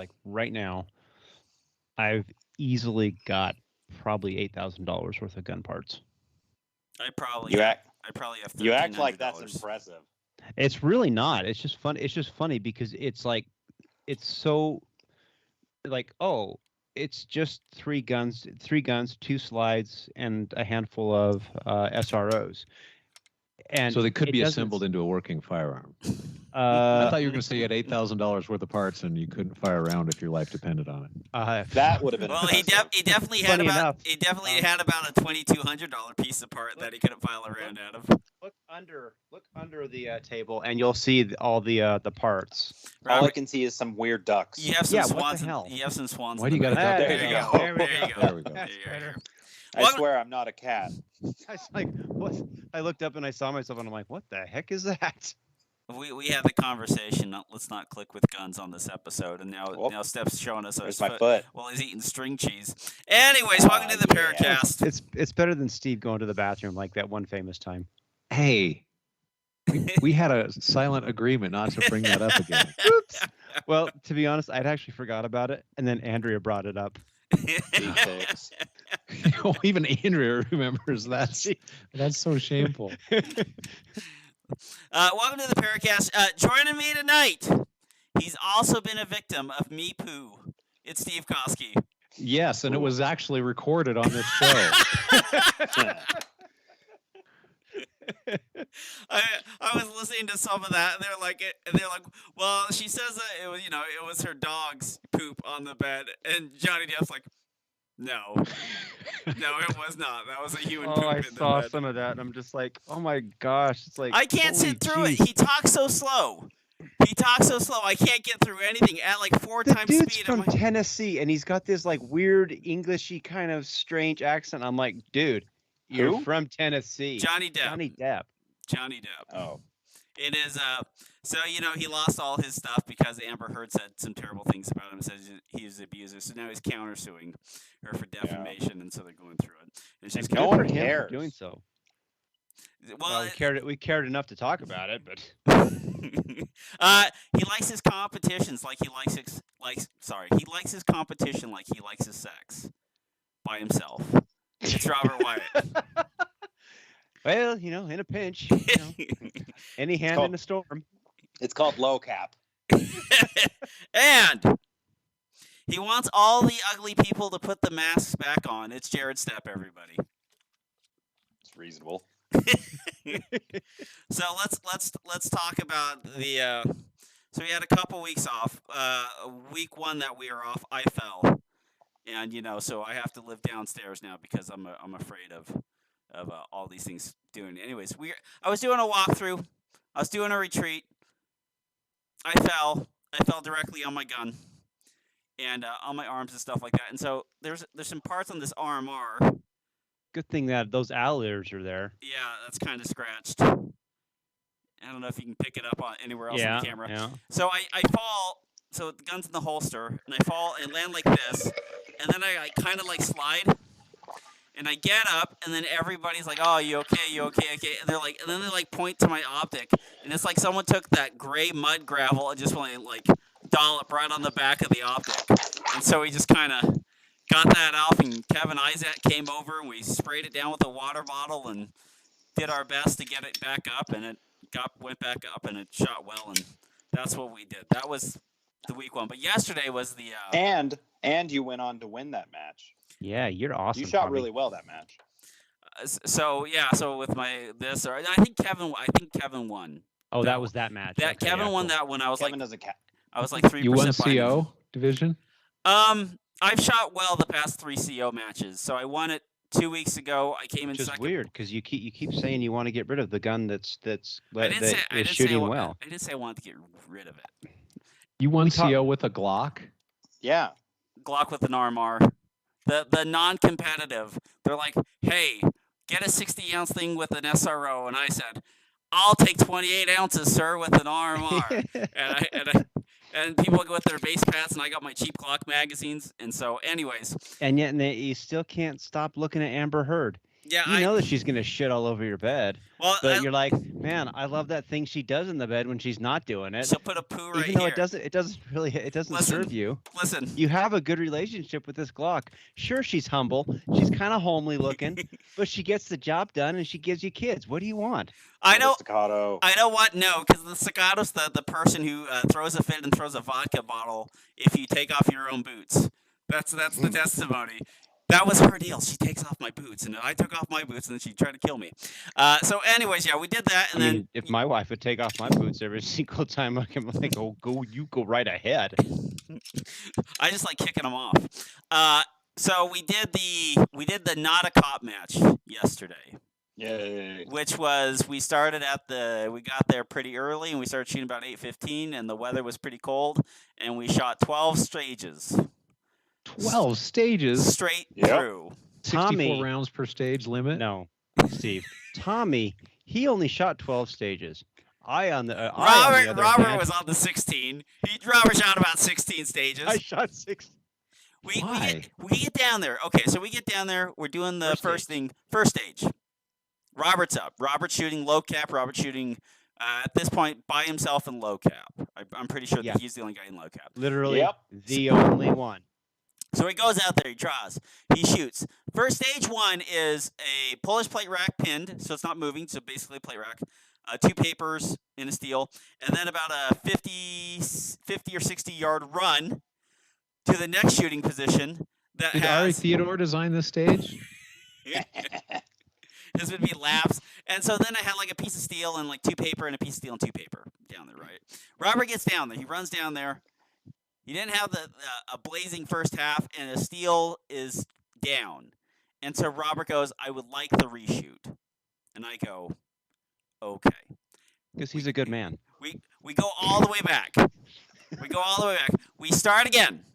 like right now, I've easily got probably $8,000 worth of gun parts. I probably have You act like that's $1,300. impressive. It's really not. It's just fun. It's just funny because it's like, it's so like, oh, it's just three guns, 2 slides, and a handful of SROs. And so they could it be doesn't- assembled into a working firearm. I Uh, thought you were going to say you had $8,000 worth of parts and you couldn't fire around if your life depended on it. That would have been Well, he impressive. definitely had Funny about enough, had about a $2,200 piece of part that he couldn't file around out of. look under the table, and you'll see all the parts. All I Robert, can see is some weird ducks. you have some Yeah, what the swans. hell? You have some swans. Why in do you the got a back. duck? There you go. There you go. There we go. There you go. I Well, swear I'm not a cat. I was like, what? I looked up and I saw myself, and I'm like, what the heck is that? We had the conversation. Let's not click with guns on this episode. And now Whoop. Steph's showing us There's his my foot. while he's eating string cheese. Anyways, welcome to the yeah. PARAcast. It's better than Steve going to the bathroom like that one famous time. Hey, we had a silent agreement not to bring that up again. Oops. Well, to be honest, I'd actually forgot about it, and then Andrea brought it up. Deepfakes. Even Andrea remembers that. That's so shameful. Welcome to the PARAcast. Joining me tonight, he's also been a victim of me poo. It's Steve Koski. Yes, and it was actually recorded on this show. I was listening to some of that, and they're like, well, she says that it was, it was her dog's poop on the bed, and Johnny Depp's like, no, it was not. That was a human poop I in the saw bed. some of that, and I'm just like, oh my gosh, it's like I can't holy sit through jeez. it. He talks so slow. I can't get through anything at like 4 The times dude's speed. from Tennessee, and he's got this like weird Englishy kind of strange accent. I'm like, dude, you're Who? from Tennessee. Johnny Depp. Johnny Depp. Oh. It is so he lost all his stuff because Amber Heard said some terrible things about him, says he was an abuser. So now he's countersuing her for defamation, and so they're going through it. It's just No Good one for him for cares. doing so. well, We cared enough to talk about it, but he likes his competitions like he likes he likes his competition like he likes his sex by himself. It's Robert Wyatt. well, in a pinch, any hand called- in a storm. It's called low cap. And he wants all the ugly people to put the masks back on. It's Jared Stepp, everybody. It's reasonable. So let's talk about the. So we had a couple weeks off. Week 1 that we were off, I fell, and so I have to live downstairs now because I'm afraid of all these things doing. Anyways, I was doing a walkthrough. I was doing a retreat. I fell directly on my gun, and on my arms and stuff like that. And so there's some parts on this RMR. Good thing that those owl ears are there. Yeah, that's kind of scratched. I don't know if you can pick it up on anywhere else on the camera. Yeah. So I fall. So the gun's in the holster, and I fall and land like this, and then I kind of like slide, and I get up, and then everybody's like, "Oh, you okay? You okay? Okay?" And then they point to my optic, and it's like someone took that gray mud gravel and just like dollop right on the back of the optic, and so we just kind of got that off, and Kevin Isaac came over, and we sprayed it down with a water bottle, and did our best to get it back up, and it went back up, and it shot well, and that's what we did. That was the week 1, but yesterday was the And you went on to win that match. Yeah, you're awesome. You shot Tommy. really well that match. so with my this, or I think Kevin won. Oh, that was that match. That Okay, Kevin yeah, won cool. that one. I was Kevin doesn't count. I was like 3%. You won behind him. CO division? I've shot well the past 3 CO matches. So I won it 2 weeks ago. I came in Which is second. weird because you keep saying you want to get rid of the gun that's I didn't say I shooting well. I didn't say I wanted to get rid of it. You won We talk- CO with a Glock? Yeah. Glock with an RMR. The non-competitive. They're like, hey, get a 60-ounce thing with an SRO, and I said, I'll take 28 ounces, sir, with an RMR. and people go with their base pads, and I got my cheap Glock magazines. And so, anyways, And yet you still can't stop looking at Amber Heard. Yeah, You know that she's gonna shit all over your bed, well, but you're like, man, I love that thing she does in the bed when she's not doing it. she'll put a poo right Even though here. it doesn't really, it doesn't Listen. serve you. Listen. You have a good relationship with this Glock. Sure, she's humble. She's kind of homely looking, but she gets the job done and she gives you kids. What do you want? I The know. staccato. I know what? No, because the Staccado's the person who throws a fit and throws a vodka bottle if you take off your own boots. That's the testimony. That was her deal. She takes off my boots, and I took off my boots, and then she tried to kill me. So, anyways, yeah, we did that, and I then mean, if my wife would take off my boots every single time, I'm like, oh, you go right ahead. I just like kicking them off. So we did the not a cop match yesterday. Yay. Which was we got there pretty early and we started shooting about 8:15 and the weather was pretty cold and we shot 12 stages 12 stages, straight Yep. through. 64 Tommy- rounds per stage limit. No, Steve. Tommy, he only shot 12 stages. I on the other Robert hand, was on the 16. Robert shot about 16 stages. I shot 6. Why? We get down there. Okay, so we get down there. We're doing the first stage. Robert's up. Robert's shooting low cap. Robert's shooting at this point by himself in low cap. I'm pretty sure Yeah. that he's the only guy in low cap. Literally Yep. the only one. So he goes out there, he draws, he shoots. First stage one is a Polish plate rack pinned, so it's not moving, so basically a plate rack. 2 papers in a steel, and then about a 50 or 60 yard run to the next shooting position that Did Ari has Theodore design this stage? This would be laps. And so then I had like a piece of steel and like 2 paper and a piece of steel and 2 paper down there, right? Robert gets down there. He runs down there. He didn't have a blazing first half, and the steel is down. And so Robert goes, I would like the reshoot. And I go, okay. Because he's a good man. We go all the way back. We start again.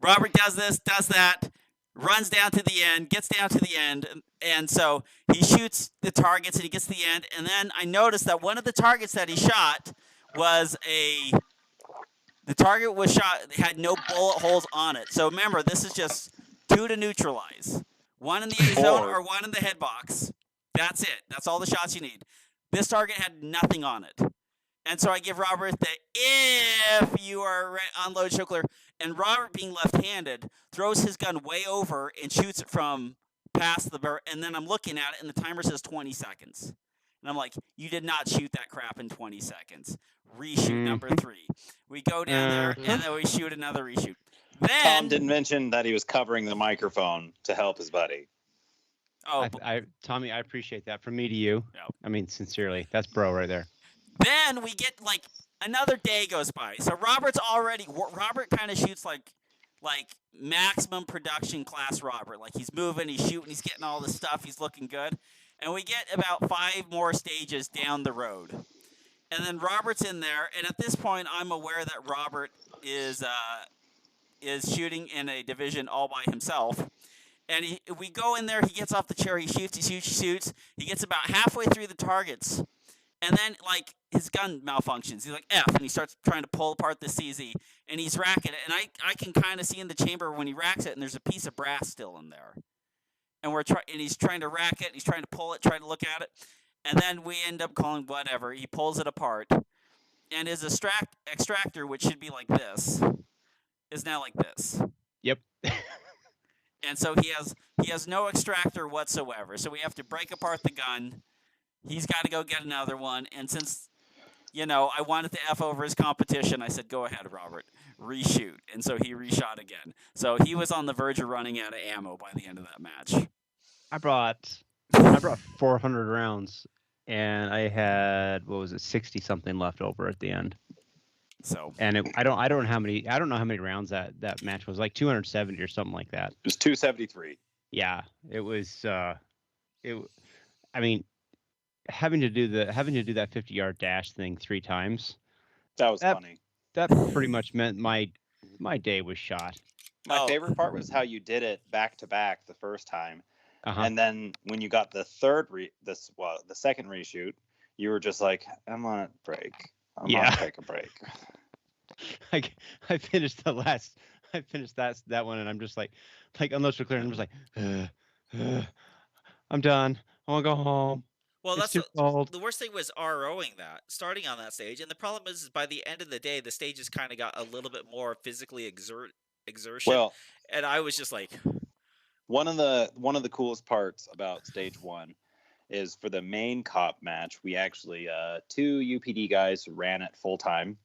Robert does this, does that, runs down to the end, gets down to the end, and so he shoots the targets and he gets to the end, and then I noticed that one of the targets that he shot was the target was shot, had no bullet holes on it. So remember, this is just 2 to neutralize. 1 in the A zone or 1 in the head box. That's it. That's all the shots you need. This target had nothing on it. And so I give Robert the if you are unload choker, and Robert, being left-handed, throws his gun way over and shoots it from past the bar. And then I'm looking at it, and the timer says 20 seconds. And I'm like, you did not shoot that crap in 20 seconds. Reshoot number 3. We go down there, and then we shoot another reshoot. Then Tom didn't mention that he was covering the microphone to help his buddy. oh, Tommy, I appreciate that. From me to you. Yep. I mean, sincerely, that's bro right there. then we get like another day goes by. So Robert kind of shoots like maximum production class Robert. Like he's moving, he's shooting, he's getting all this stuff, he's looking good. And we get about 5 more stages down the road. And then Robert's in there, and at this point I'm aware that Robert is shooting in a division all by himself. And we go in there, he gets off the chair, he shoots. He gets about halfway through the targets. And then, like, his gun malfunctions. He's like, F, and he starts trying to pull apart the CZ. And he's racking it. And I can kind of see in the chamber when he racks it, and there's a piece of brass still in there. And he's trying to rack it, he's trying to pull it, trying to look at it. And then we end up calling whatever. He pulls it apart. And his extractor, which should be like this, is now like this. Yep. And so he has no extractor whatsoever. So we have to break apart the gun. He's got to go get another one. And since, I wanted to F over his competition, I said, go ahead, Robert, reshoot. And so he reshot again. So he was on the verge of running out of ammo by the end of that match. I brought 400 rounds, and I had 60 something left over at the end. So And I don't know how many rounds that match was, like 270 or something like that. It was 273. Yeah, it was. I mean, having to do that 50-yard dash thing 3 times. That was funny. That pretty much meant my day was shot. My favorite part was how you did it back to back the first time, and then when you got the the second reshoot, you were just like, I'm on a break. I'm on take a break. I finished that one, and I'm just like unless we're clear, and I'm just like, I'm done. I want to go home. Well, It's too cold. the worst thing was ROing that, starting on that stage, and the problem is by the end of the day, the stages kind of got a little bit more physically exertion, Well, and I was just like, one of the coolest parts about stage 1 is for the main cop match, we actually 2 UPD guys ran it full time.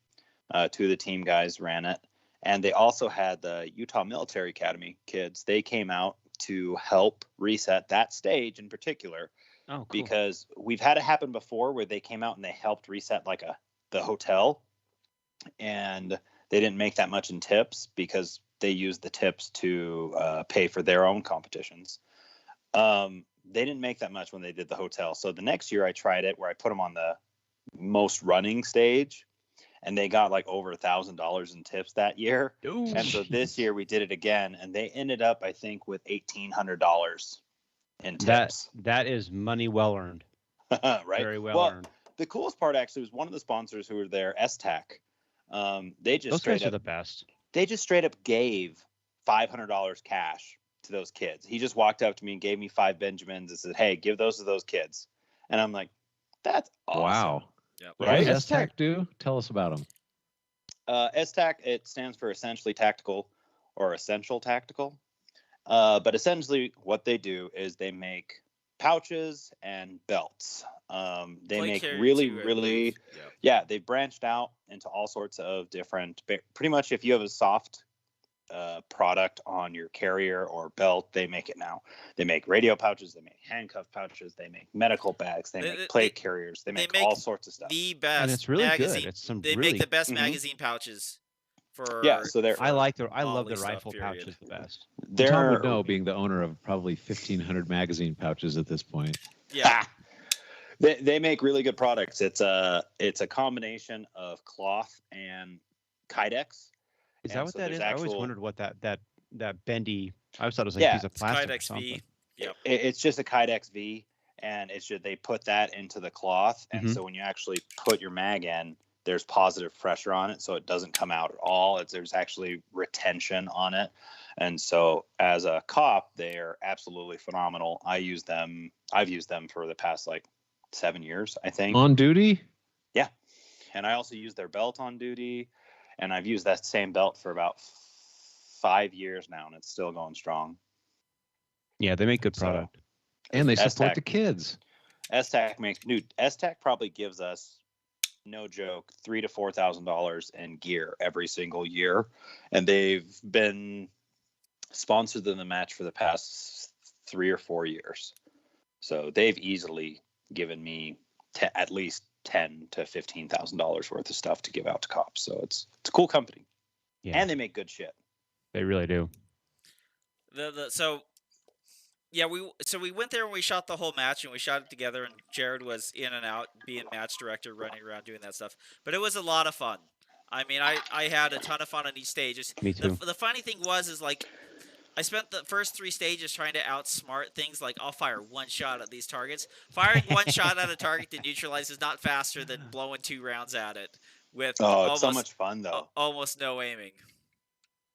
2 of the team guys ran it, and they also had the Utah Military Academy kids. They came out to help reset that stage in particular. Oh, cool. Because we've had it happen before where they came out and they helped reset like the hotel, and they didn't make that much in tips because they used the tips to pay for their own competitions. They didn't make that much when they did the hotel. So the next year I tried it where I put them on the most running stage, and they got like over $1,000 in tips that year. Ooh, and so this year we did it again, and they ended up, I think, with $1,800 in tips. That is money well earned. Right? Very well earned. The coolest part actually was one of the sponsors who were there, STAC. They just Those guys are the best. They just straight up gave $500 cash to those kids. He just walked up to me and gave me 5 Benjamins and said, "Hey, give those to those kids." And I'm like, "That's awesome." Wow. Yep. What Right? does STAC do? Tell us about them. STAC, it stands for Essentially Tactical or Essential Tactical. But essentially what they do is they make pouches and belts. They Plate make carrier really, too, I really, believe. Yep. yeah, they branched out into all sorts of different, pretty much if you have a soft product on your carrier or belt, they make it now. They make radio pouches, they make handcuff pouches, they make medical bags, they make plate carriers, they make all sorts of stuff. The best And it's really magazine. good. It's some They really make the best Mhm. magazine pouches for So they're I love the Motley stuff, rifle period. pouches the best. Tom would know, being the owner of probably 1,500 magazine pouches at this point. Yeah. They make really good products. It's a combination of cloth and Kydex. Is that what that is? I always wondered what that bendy. I always thought it was like Yeah, a piece of plastic or Kydex something. V. Yep. It's just a Kydex V, and it's just they put that into the cloth, and so when you actually put your mag in, there's positive pressure on it, so it doesn't come out at all. There's actually retention on it, and so as a cop, they're absolutely phenomenal. I've used them for the past like 7 years, I think. On duty? Yeah, and I also use their belt on duty, and I've used that same belt for about 5 years now, and it's still going strong. Yeah, they make good product. And they support STAC the kids. STAC probably gives us, no joke, $3,000 to $4,000 in gear every single year, and they've been sponsored in the match for the past 3 or 4 years. So they've easily given me at least $10,000 to $15,000 worth of stuff to give out to cops. So it's a cool company, and they make good shit. They really do. We went there and we shot the whole match, and we shot it together, and Jared was in and out being match director, running around doing that stuff. But it was a lot of fun. I mean, I had a ton of fun on each stage. Me too. The funny thing is like I spent the first 3 stages trying to outsmart things like I'll fire 1 shot at these targets. Firing 1 shot at a target to neutralize is not faster than blowing 2 rounds at it with it's so much fun though. Almost no aiming.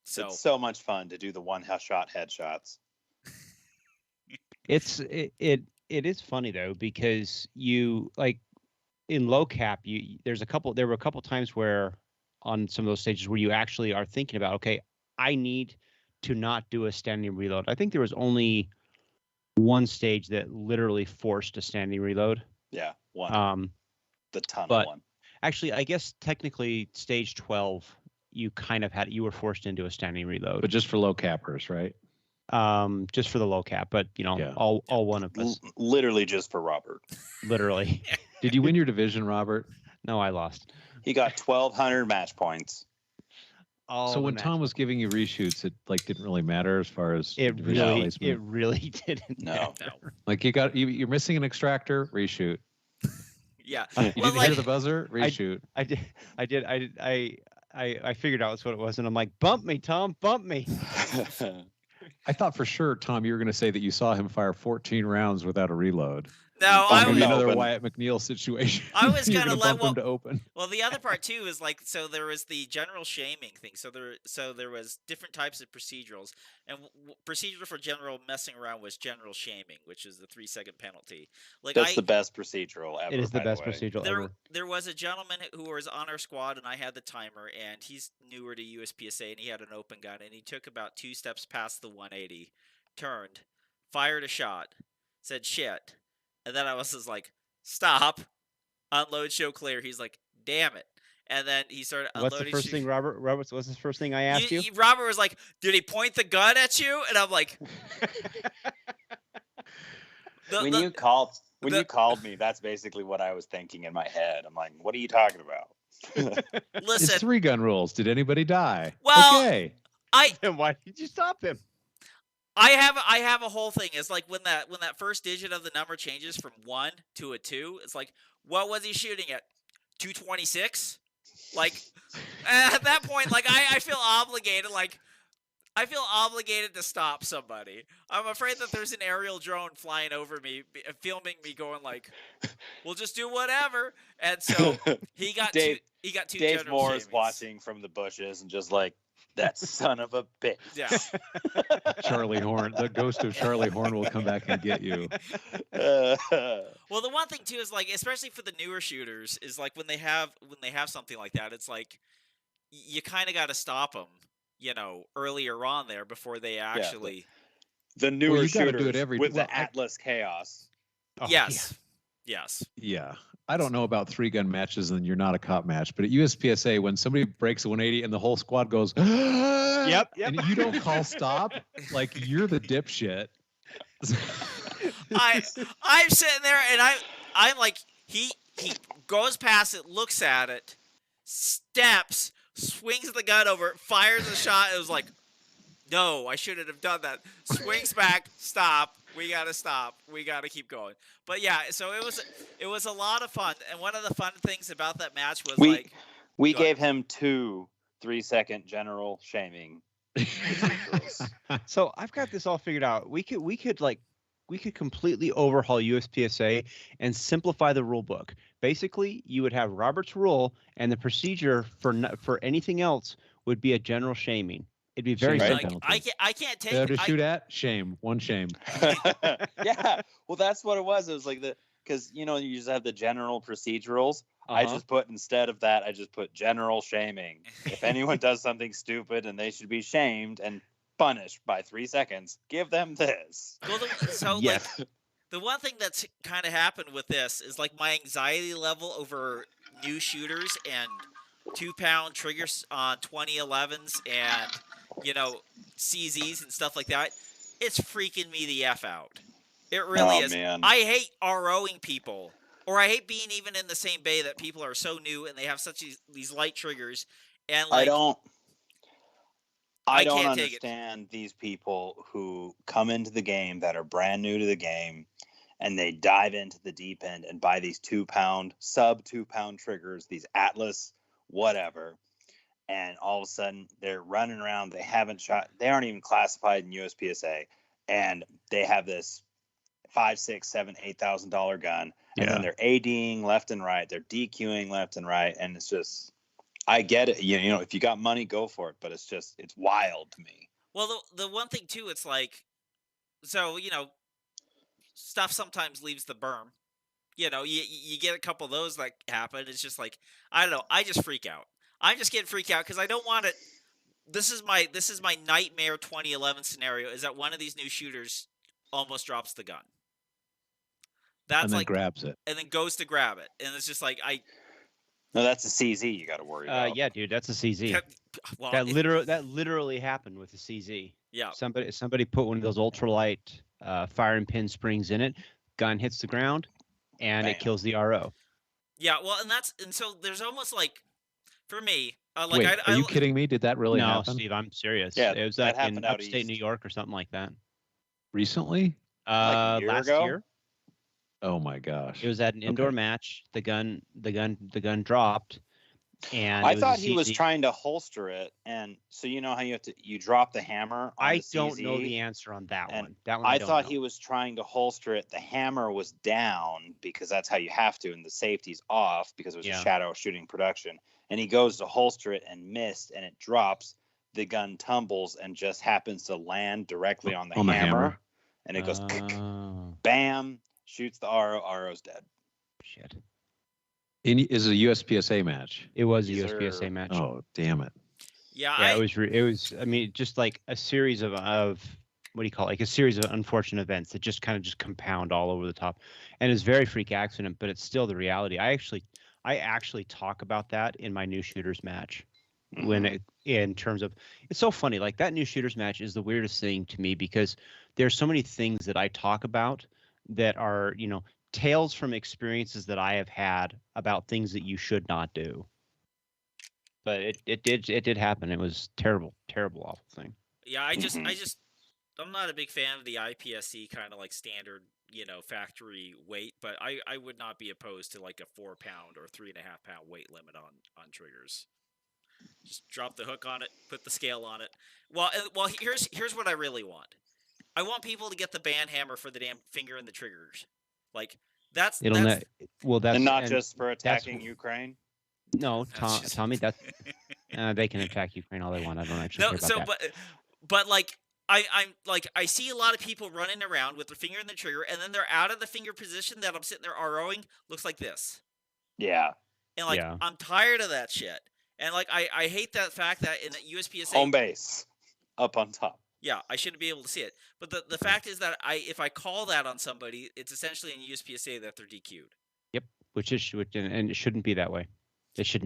So it's so much fun to do the 1-shot headshots. It is funny though, because you like in low cap, there were a couple times where on some of those stages where you actually are thinking about, okay, I need to not do a standing reload. I think there was only one stage that literally forced a standing reload. Yeah, one. The tunnel one. Actually, I guess technically stage 12, you were forced into a standing reload. But just for low cappers, right? Just for the low cap, but all one of us. Literally just for Robert. Literally. Did you win your division, Robert? No, I lost. He got 1,200 match points. So when Tom was giving you reshoots, it like didn't really matter as far as it really didn't. No. Like you're missing an extractor, reshoot. Yeah. You didn't hear the buzzer, reshoot. I did. I figured out what it was, and I'm like, bump me, Tom, bump me. I thought for sure, Tom, you were going to say that you saw him fire 14 rounds without a reload. No, It's I gonna be was, another open. Wyatt McNeil situation. I was You're gonna gonna let bump him to open. well, the other part too is like, so there was the general shaming thing. So there was different types of procedurals, and procedural for general messing around was general shaming, which is the 3-second penalty. Like That's the best procedural ever. It is the by best way. procedural there ever. there was a gentleman who was on our squad, and I had the timer, and he's newer to USPSA, and he had an open gun, and he took about 2 steps past the 180, turned, fired a shot, said shit, and then I was just like, stop, unload, show clear. He's like, damn it. And then he started unloading. What's the first thing, Robert? What's the first thing I asked you? Robert was like, did he point the gun at you? And I'm like, When you called me, that's basically what I was thinking in my head. I'm like, what are you talking about? It's listen, 3-gun rules. Did anybody die? Well, okay. Then why did you stop him? I have a whole thing. It's like when that first digit of the number changes from 1 to a 2, it's like, what was he shooting at? 226? Like, at that point, like, I feel obligated, like, I feel obligated to stop somebody. I'm afraid that there's an aerial drone flying over me, filming me going like, we'll just do whatever. And so he got two Dave general Moore is shamings. watching from the bushes and just like, that son of a bitch. Yeah. Charlie Horn, the ghost of Charlie Horn will come back and get you. Well, the one thing too is like, especially for the newer shooters, is like when they have something like that, it's like you kind of got to stop them, earlier on there before they actually. The newer you gotta shooters do it every with well, the Atlas Chaos. Oh, Yes. Yes. Yeah. I don't know about 3-gun matches and you're not a cop match, but at USPSA, when somebody breaks a 180 and the whole squad goes, Yep. and you don't call stop, like you're the dipshit. I'm sitting there and I'm like, he goes past it, looks at it, steps, swings the gun over it, fires a shot. It was like, no, I shouldn't have done that. Swings back, stop. We gotta stop. We gotta keep going. But yeah, so it was a lot of fun. And one of the fun things about that match was we gave him 2 3-second general shaming. So I've got this all figured out. We could completely overhaul USPSA and simplify the rule book. Basically, you would have Robert's rule, and the procedure for anything else would be a general shaming. It'd be very Shame, simple. right? I can't take Fair it. to shoot at? Shame. One shame. Yeah, well, that's what it was. It was like because you just have the general procedurals. I just put, instead of that, I just put general shaming. If anyone does something stupid and they should be shamed and punished by 3 seconds, give them this. Well, Yes. the one thing that's kind of happened with this is like my anxiety level over new shooters and 2-pound triggers on 2011s and CZs and stuff like that. It's freaking me the F out. It really is. Man. I hate ROing people, or I hate being even in the same bay that people are so new and they have such these light triggers. And like, I don't can't take it. understand these people who come into the game that are brand new to the game and they dive into the deep end and buy these 2-pound, sub 2-pound triggers, these Atlas, whatever. And all of a sudden they're running around. They haven't shot. They aren't even classified in USPSA. And they have this $5,000, $6,000, $7,000, $8,000 gun. And then they're ADing left and right. They're DQing left and right. And it's just, I get it. If you got money, go for it. But it's wild to me. Well, the one thing too, it's like, so, stuff sometimes leaves the berm. You get a couple of those that happen. It's just like, I don't know. I just freak out. I'm just getting freaked out because I don't want it. This is my nightmare 2011 scenario, is that one of these new shooters almost drops the gun. That's and then like, grabs it. and then goes to grab it. And it's just like, No, that's a CZ you got to worry about. Yeah, dude, that's a CZ. well, That literally happened with the CZ. yeah. Somebody put one of those ultralight firing pin springs in it. Gun hits the ground, and Bam. it kills the RO. Yeah, well, and so there's almost like, for me, Wait, are you kidding me? Did that really no, happen? Steve, I'm serious. Yeah, it was that in happened out upstate east. New York or something like that. Recently? Like a year Last ago? year. Oh my gosh. It was at an indoor match. The gun dropped. And I it was thought a he was CZ. trying to holster it, and so you know how you drop the hammer on the CZ? don't know the answer on that and one. That one I don't thought know. he was trying to holster it. The hammer was down because that's how you have to, and the safety's off because it was a shadow shooting production. And he goes to holster it and missed, and it drops. The gun tumbles and just happens to land directly on the hammer, and it goes bam, shoots the RO. RO's dead. Shit. Is it a USPSA match? It was a Yes, USPSA sir. match. Oh, damn it. Yeah, it was. I mean, just like a series of what do you call it? Like a series of unfortunate events that just kind of just compound all over the top, and it's very freak accident, but it's still the reality. I actually talk about that in my new shooters match. In terms of, it's so funny. Like that new shooters match is the weirdest thing to me because there's so many things that I talk about that are, tales from experiences that I have had about things that you should not do. But it did happen. It was terrible, awful thing. Yeah, I'm not a big fan of the IPSC kind of like standard, factory weight, but I would not be opposed to like a 4 pound or 3.5 pound weight limit on triggers. Just drop the hook on it, put the scale on it. Well, here's what I really want. I want people to get the band hammer for the damn finger and the triggers. Like that's and not just for attacking Ukraine. No, Tommy, that's they can attack Ukraine all they want. I don't actually care about that. But like I see a lot of people running around with their finger in the trigger, and then they're out of the finger position that I'm sitting there ROing. Looks like this. Yeah. And I'm tired of that shit. And like I hate that fact that in the USPSA home base up on top. Yeah, I shouldn't be able to see it. But the fact is that if I call that on somebody, it's essentially in USPSA that they're DQ'd. Yep, and it shouldn't be that way. It should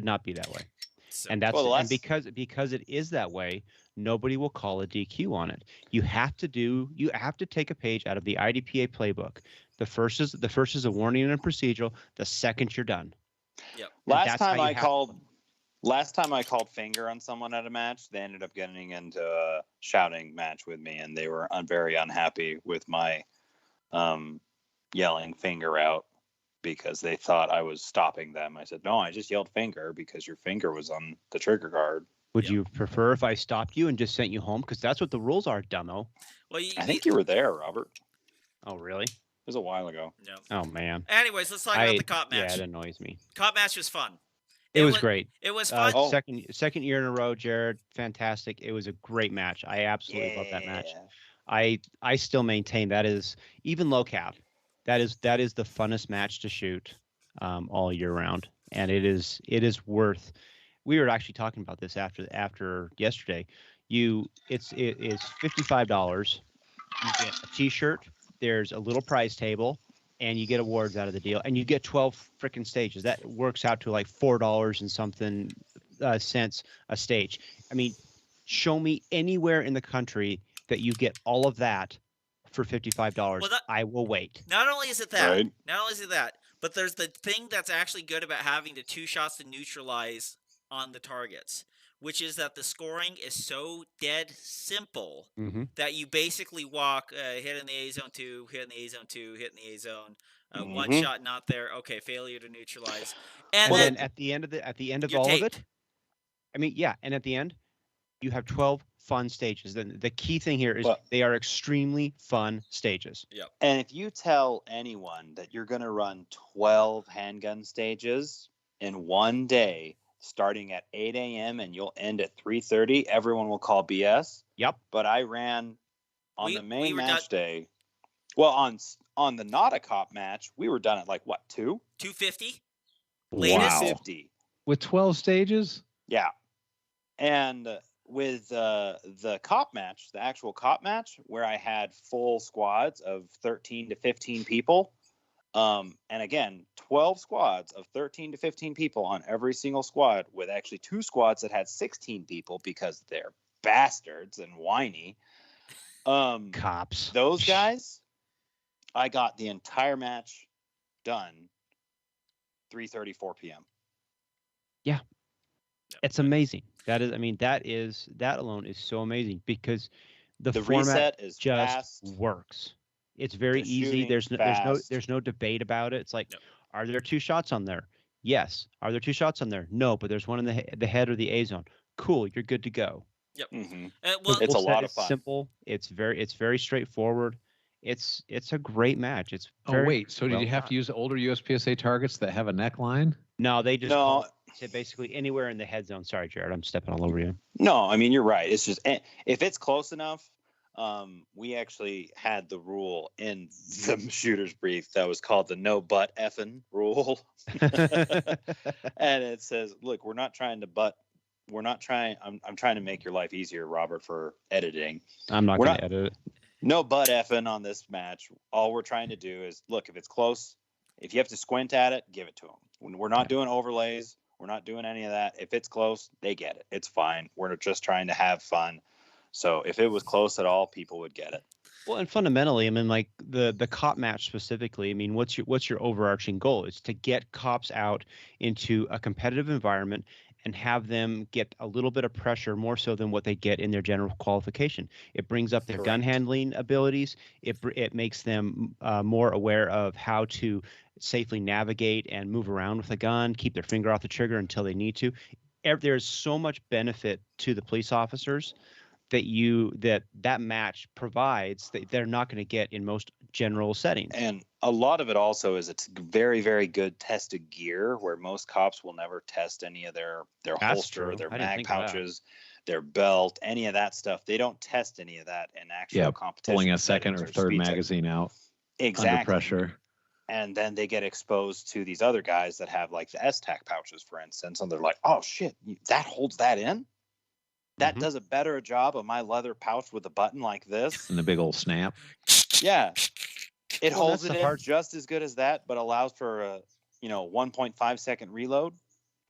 not be that way. So, and and because it is that way, nobody will call a DQ on it. You have to take a page out of the IDPA playbook. The first is a warning and procedural. The second you're done. Yep. Last time I called finger on someone at a match, they ended up getting into a shouting match with me, and they were very unhappy with my yelling finger out because they thought I was stopping them. I said, no, I just yelled finger because your finger was on the trigger guard. Would you prefer if I stopped you and just sent you home? Because that's what the rules are, dumbo. Well, I think you were there, Robert. Oh, really? It was a while ago. No. Oh, man. Anyways, let's talk about the cop match. Yeah, it annoys me. Cop match was fun. It was great. It was fun. Second year in a row, Jared. Fantastic. It was a great match. I absolutely love that match. I still maintain that is, even low cap, that is the funnest match to shoot all year round. And it is worth. We were actually talking about this after yesterday. It's $55. You get a T-shirt. There's a little prize table. And you get awards out of the deal, and you get 12 freaking stages. That works out to like $4 and something cents a stage. I mean, show me anywhere in the country that you get all of that for $55. Well, I will wait. Not only is it that, but there's the thing that's actually good about having the 2 shots to neutralize on the targets, which is that the scoring is so dead simple that you basically walk, hit in the A zone 2, hit in the A zone 2, hit in the A zone, 1 shot not there. Okay, failure to neutralize. And then at the end of all of it, I mean, yeah, and at the end, you have 12 fun stages. Then the key thing here is they are extremely fun stages. Yeah. And if you tell anyone that you're going to run 12 handgun stages in one day, starting at 8 a.m. and you'll end at 3:30, everyone will call BS. Yep. But I ran on the main match day. Well, on the not a cop match, we were done at like what, 2:50? Latest 50. With 12 stages? Yeah. And with the cop match, the actual cop match, where I had full squads of 13 to 15 people. And again, 12 squads of 13 to 15 people on every single squad, with actually 2 squads that had 16 people because they're bastards and whiny. Cops. Those guys, I got the entire match done 3:30, 4 p.m. Yeah. It's amazing. That alone is so amazing because the format reset is just fast. Works. It's very easy. There's no debate about it. It's like, are there 2 shots on there? Yes. Are there 2 shots on there? No, but there's one in the head or the A zone. Cool, you're good to go. Yep. Mm-hmm. Well, It's a lot of It's fun. simple. It's very straightforward. It's a great match. It's Oh very wait, so did you have to use older USPSA targets that have a neckline? No, they just No. call it basically anywhere in the head zone. Sorry, Jared, I'm stepping all over you. No, I mean you're right. It's just if it's close enough. We actually had the rule in the shooter's brief that was called the no butt effing rule. And it says, look, we're not trying to butt. We're not trying. I'm trying to make your life easier, Robert, for editing. I'm not going to edit it. No butt effing on this match. All we're trying to do is look, if it's close, if you have to squint at it, give it to them. When we're not doing overlays, we're not doing any of that. If it's close, they get it. It's fine. We're just trying to have fun. So if it was close at all, people would get it. Well, and fundamentally, I mean, like the cop match specifically, I mean, what's your overarching goal? It's to get cops out into a competitive environment and have them get a little bit of pressure more so than what they get in their general qualification. It brings up their gun handling abilities. It makes them more aware of how to safely navigate and move around with a gun, keep their finger off the trigger until they need to. There's so much benefit to the police officers that match provides that they're not going to get in most general settings. And a lot of it also is it's very, very good tested gear where most cops will never test any of their holster, their mag pouches, their belt, any of that stuff. They don't test any of that in actual competition. Pulling a second or third magazine out. Exactly. Under pressure. And then they get exposed to these other guys that have like the S-Tac pouches, for instance, and they're like, oh shit, that holds that in? That does a better job of my leather pouch with a button like this. And the big old snap. Yeah. It holds it in just as good as that, but allows for a 1.5 second reload.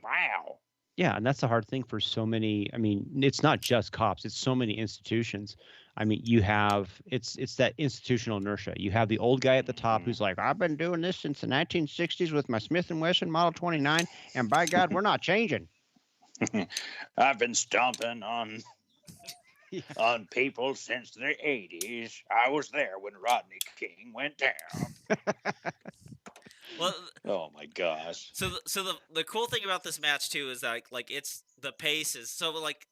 Wow. Yeah, and that's the hard thing for so many. I mean, it's not just cops, it's so many institutions. I mean, you have it's that institutional inertia. You have the old guy at the top who's like, I've been doing this since the 1960s with my Smith & Wesson Model 29, and by God, we're not changing. I've been stomping on people since the 80s. I was there when Rodney King went down. Well, oh my gosh. So the cool thing about this match too is that like it's the pace is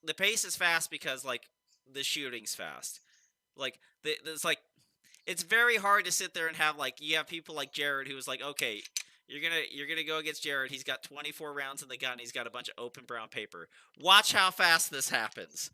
the pace is fast because like the shooting's fast. Like it's very hard to sit there and have you have people like Jared who was like, okay, you're gonna go against Jared. He's got 24 rounds in the gun. He's got a bunch of open brown paper. Watch how fast this happens.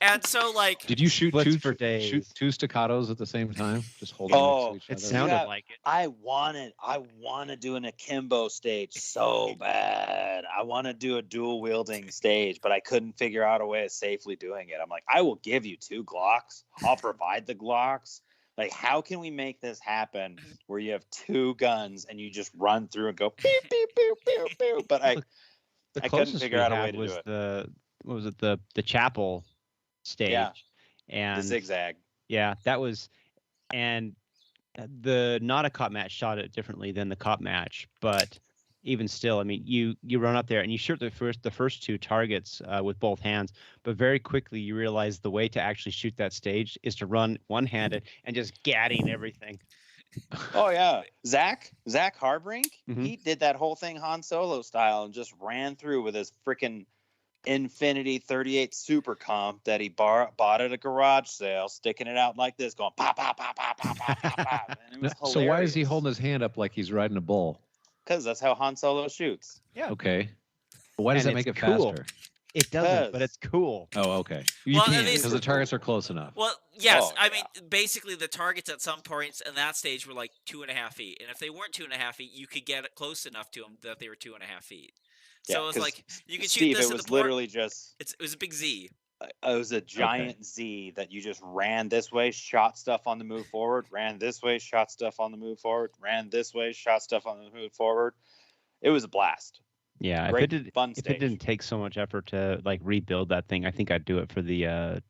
And so did you shoot two staccatos at the same time? Just holding next to each other? It sounded like it. I want to do an akimbo stage so bad. I want to do a dual wielding stage, but I couldn't figure out a way of safely doing it. I'm like, I will give you 2 Glocks. I'll provide the Glocks. Like, how can we make this happen where you have 2 guns and you just run through and go pew pew pew pew pew? But I couldn't figure out a way to do it. The chapel stage, and the zigzag. Yeah, that was, and the not a cop match shot it differently than the cop match, but even still, I mean, you run up there and you shoot the first 2 targets with both hands, but very quickly you realize the way to actually shoot that stage is to run one-handed and just gadding everything. Oh yeah, Zach Harbrink, he did that whole thing Han Solo style and just ran through with his freaking Infinity 38 Super Comp that he bought at a garage sale, sticking it out like this, going pop pop pop pop pop pop pop pop. And it was hilarious. So why is he holding his hand up like he's riding a bull? Because that's how Han Solo shoots. Yeah. Okay. But why does that make it faster? It doesn't, but it's cool. Oh, okay. You can't because the targets are close enough. Well, yes. I mean, basically, the targets at some points in that stage were like 2.5 feet, and if they weren't 2.5 feet, you could get close enough to them that they were 2.5 feet. So it was like you could shoot this. It was literally just. It was a big Z. It was a giant Z that you just ran this way, shot stuff on the move forward, ran this way, shot stuff on the move forward, ran this way, shot stuff on the move forward. It was a blast. Yeah, if it didn't take so much effort to rebuild that thing, I think I'd do it for the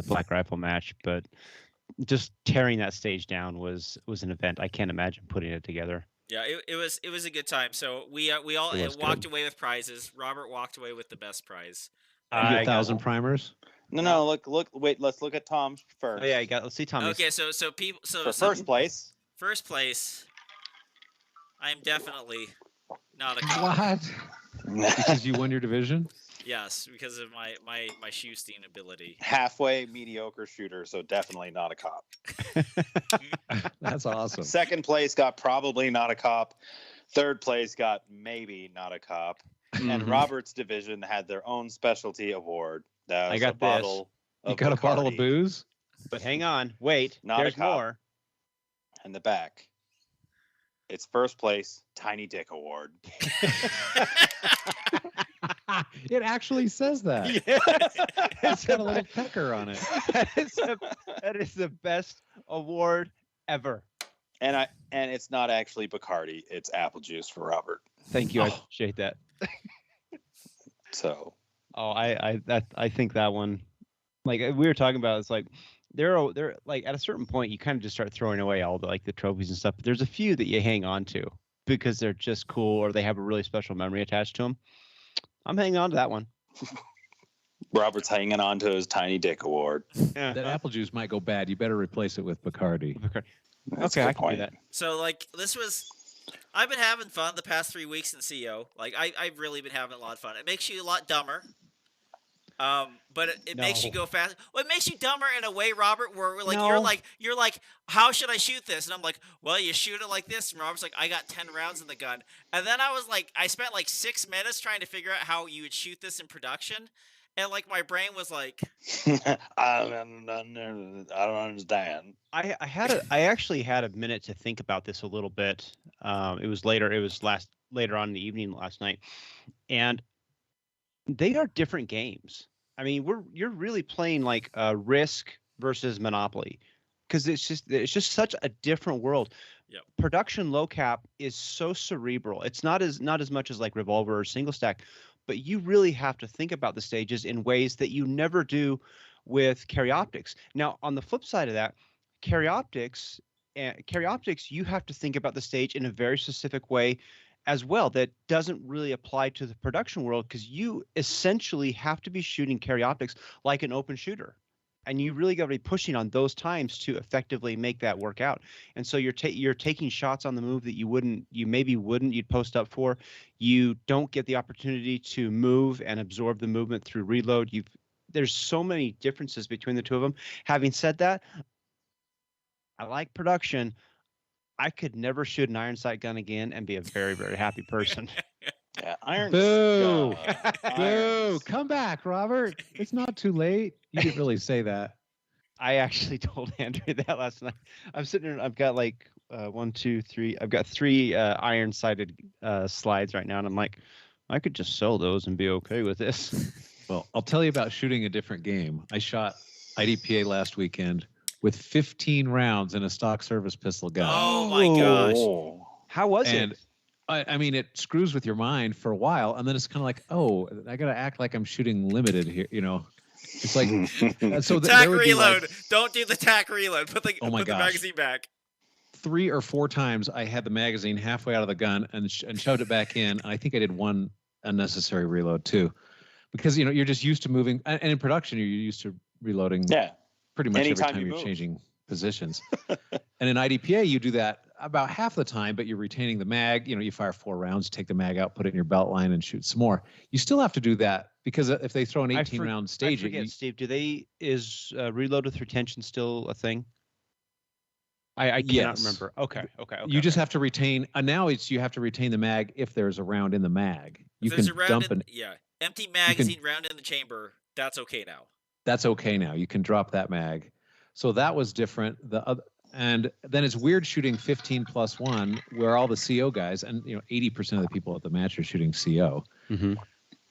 Black Rifle match. But just tearing that stage down was an event. I can't imagine putting it together. Yeah, it was a good time. So we all walked away with prizes. Robert walked away with the best prize. You get 1,000 primers. No, look, wait. Let's look at Tom first. Oh yeah, let's see Tom. Okay, so people. For first place. First place. I am definitely Not a cop. What? Because you won your division? Yes, because of my shooting ability. Halfway mediocre shooter, so definitely not a cop. That's awesome. Second place got probably not a cop. Third place got maybe not a cop. And Robert's division had their own specialty award. That was I got a bottle You of got a bottle of Bacardi. booze? But hang on, wait. Not a there's cop. more. In the back. It's first place, Tiny Dick Award. It actually says that. It's got a little pecker on it. That is the best award ever. And it's not actually Bacardi, it's apple juice for Robert. Thank you. I appreciate that. So I think that one, like we were talking about, it's like they're like at a certain point you kind of just start throwing away all the trophies and stuff, but there's a few that you hang on to because they're just cool or they have a really special memory attached to them. I'm hanging on to that one. Robert's hanging on to his Tiny Dick Award. Yeah. That apple juice might go bad. You better replace it with Bacardi. That's Okay, a I good can do point. that. So I've been having fun the past 3 weeks in CO. Like I've really been having a lot of fun. It makes you a lot dumber. But it makes you go fast. Well, it makes you dumber in a way, Robert, where you're like, how should I shoot this? And I'm like, well, you shoot it like this. And Robert's like, I got 10 rounds in the gun. And then I was like, I spent like 6 minutes trying to figure out how you would shoot this in production. And like my brain was like, I don't understand. I actually had a minute to think about this a little bit. It was later. It was later on in the evening last night, and they are different games. I mean, you're really playing like Risk versus Monopoly, because it's just such a different world. Yep. Production low cap is so cerebral. It's not as much as like Revolver or Single Stack, but you really have to think about the stages in ways that you never do with Optics. Now, on the flip side of that, Optics, you have to think about the stage in a very specific way as well that doesn't really apply to the production world, because you essentially have to be shooting Optics like an open shooter. And you really got to be pushing on those times to effectively make that work out. And so you're taking shots on the move that you'd post up for. You don't get the opportunity to move and absorb the movement through reload. There's so many differences between the two of them. Having said that, I like production. I could never shoot an iron sight gun again and be a very, very happy person. Yeah, iron. Boo! Boo! Irons. Come back, Robert. It's not too late. You didn't really say that. I actually told Andrew that last night. I'm sitting there. I've got like 1, 2, 3. I've got 3 iron sighted slides right now, and I'm like, I could just sell those and be okay with this. Well, I'll tell you about shooting a different game. I shot IDPA last weekend with 15 rounds in a stock service pistol gun. oh my gosh. Oh. How was And it? I mean, it screws with your mind for a while, and then it's kind of like, oh, I got to act like I'm shooting limited here, you know. It's like, so Tack there would be reload. like, Don't do the tack reload. Put the Oh my gosh. magazine back. 3 or 4 times I had the magazine halfway out of the gun and shoved it back in. And I think I did 1 unnecessary reload too, because you know you're just used to moving, and in production you're used to reloading. Yeah. Pretty much Anytime every time you you're move. changing positions. And in IDPA, you do that about half the time, but you're retaining the mag. You know, you fire 4 rounds, take the mag out, put it in your belt line, and shoot some more. You still have to do that because if they throw an 18-round stage I forget, at you, Steve. Is reload with retention still a thing? I cannot Yes. remember. Okay. you just have to retain. Now you have to retain the mag if there's a round in the mag. You If there's can a round dump in, an. yeah, empty magazine round in the chamber. That's okay now. That's okay now. You can drop that mag. So that was different. And then it's weird shooting 15+1 where all the CO guys, and you know, 80% of the people at the match are shooting CO. Mm-hmm.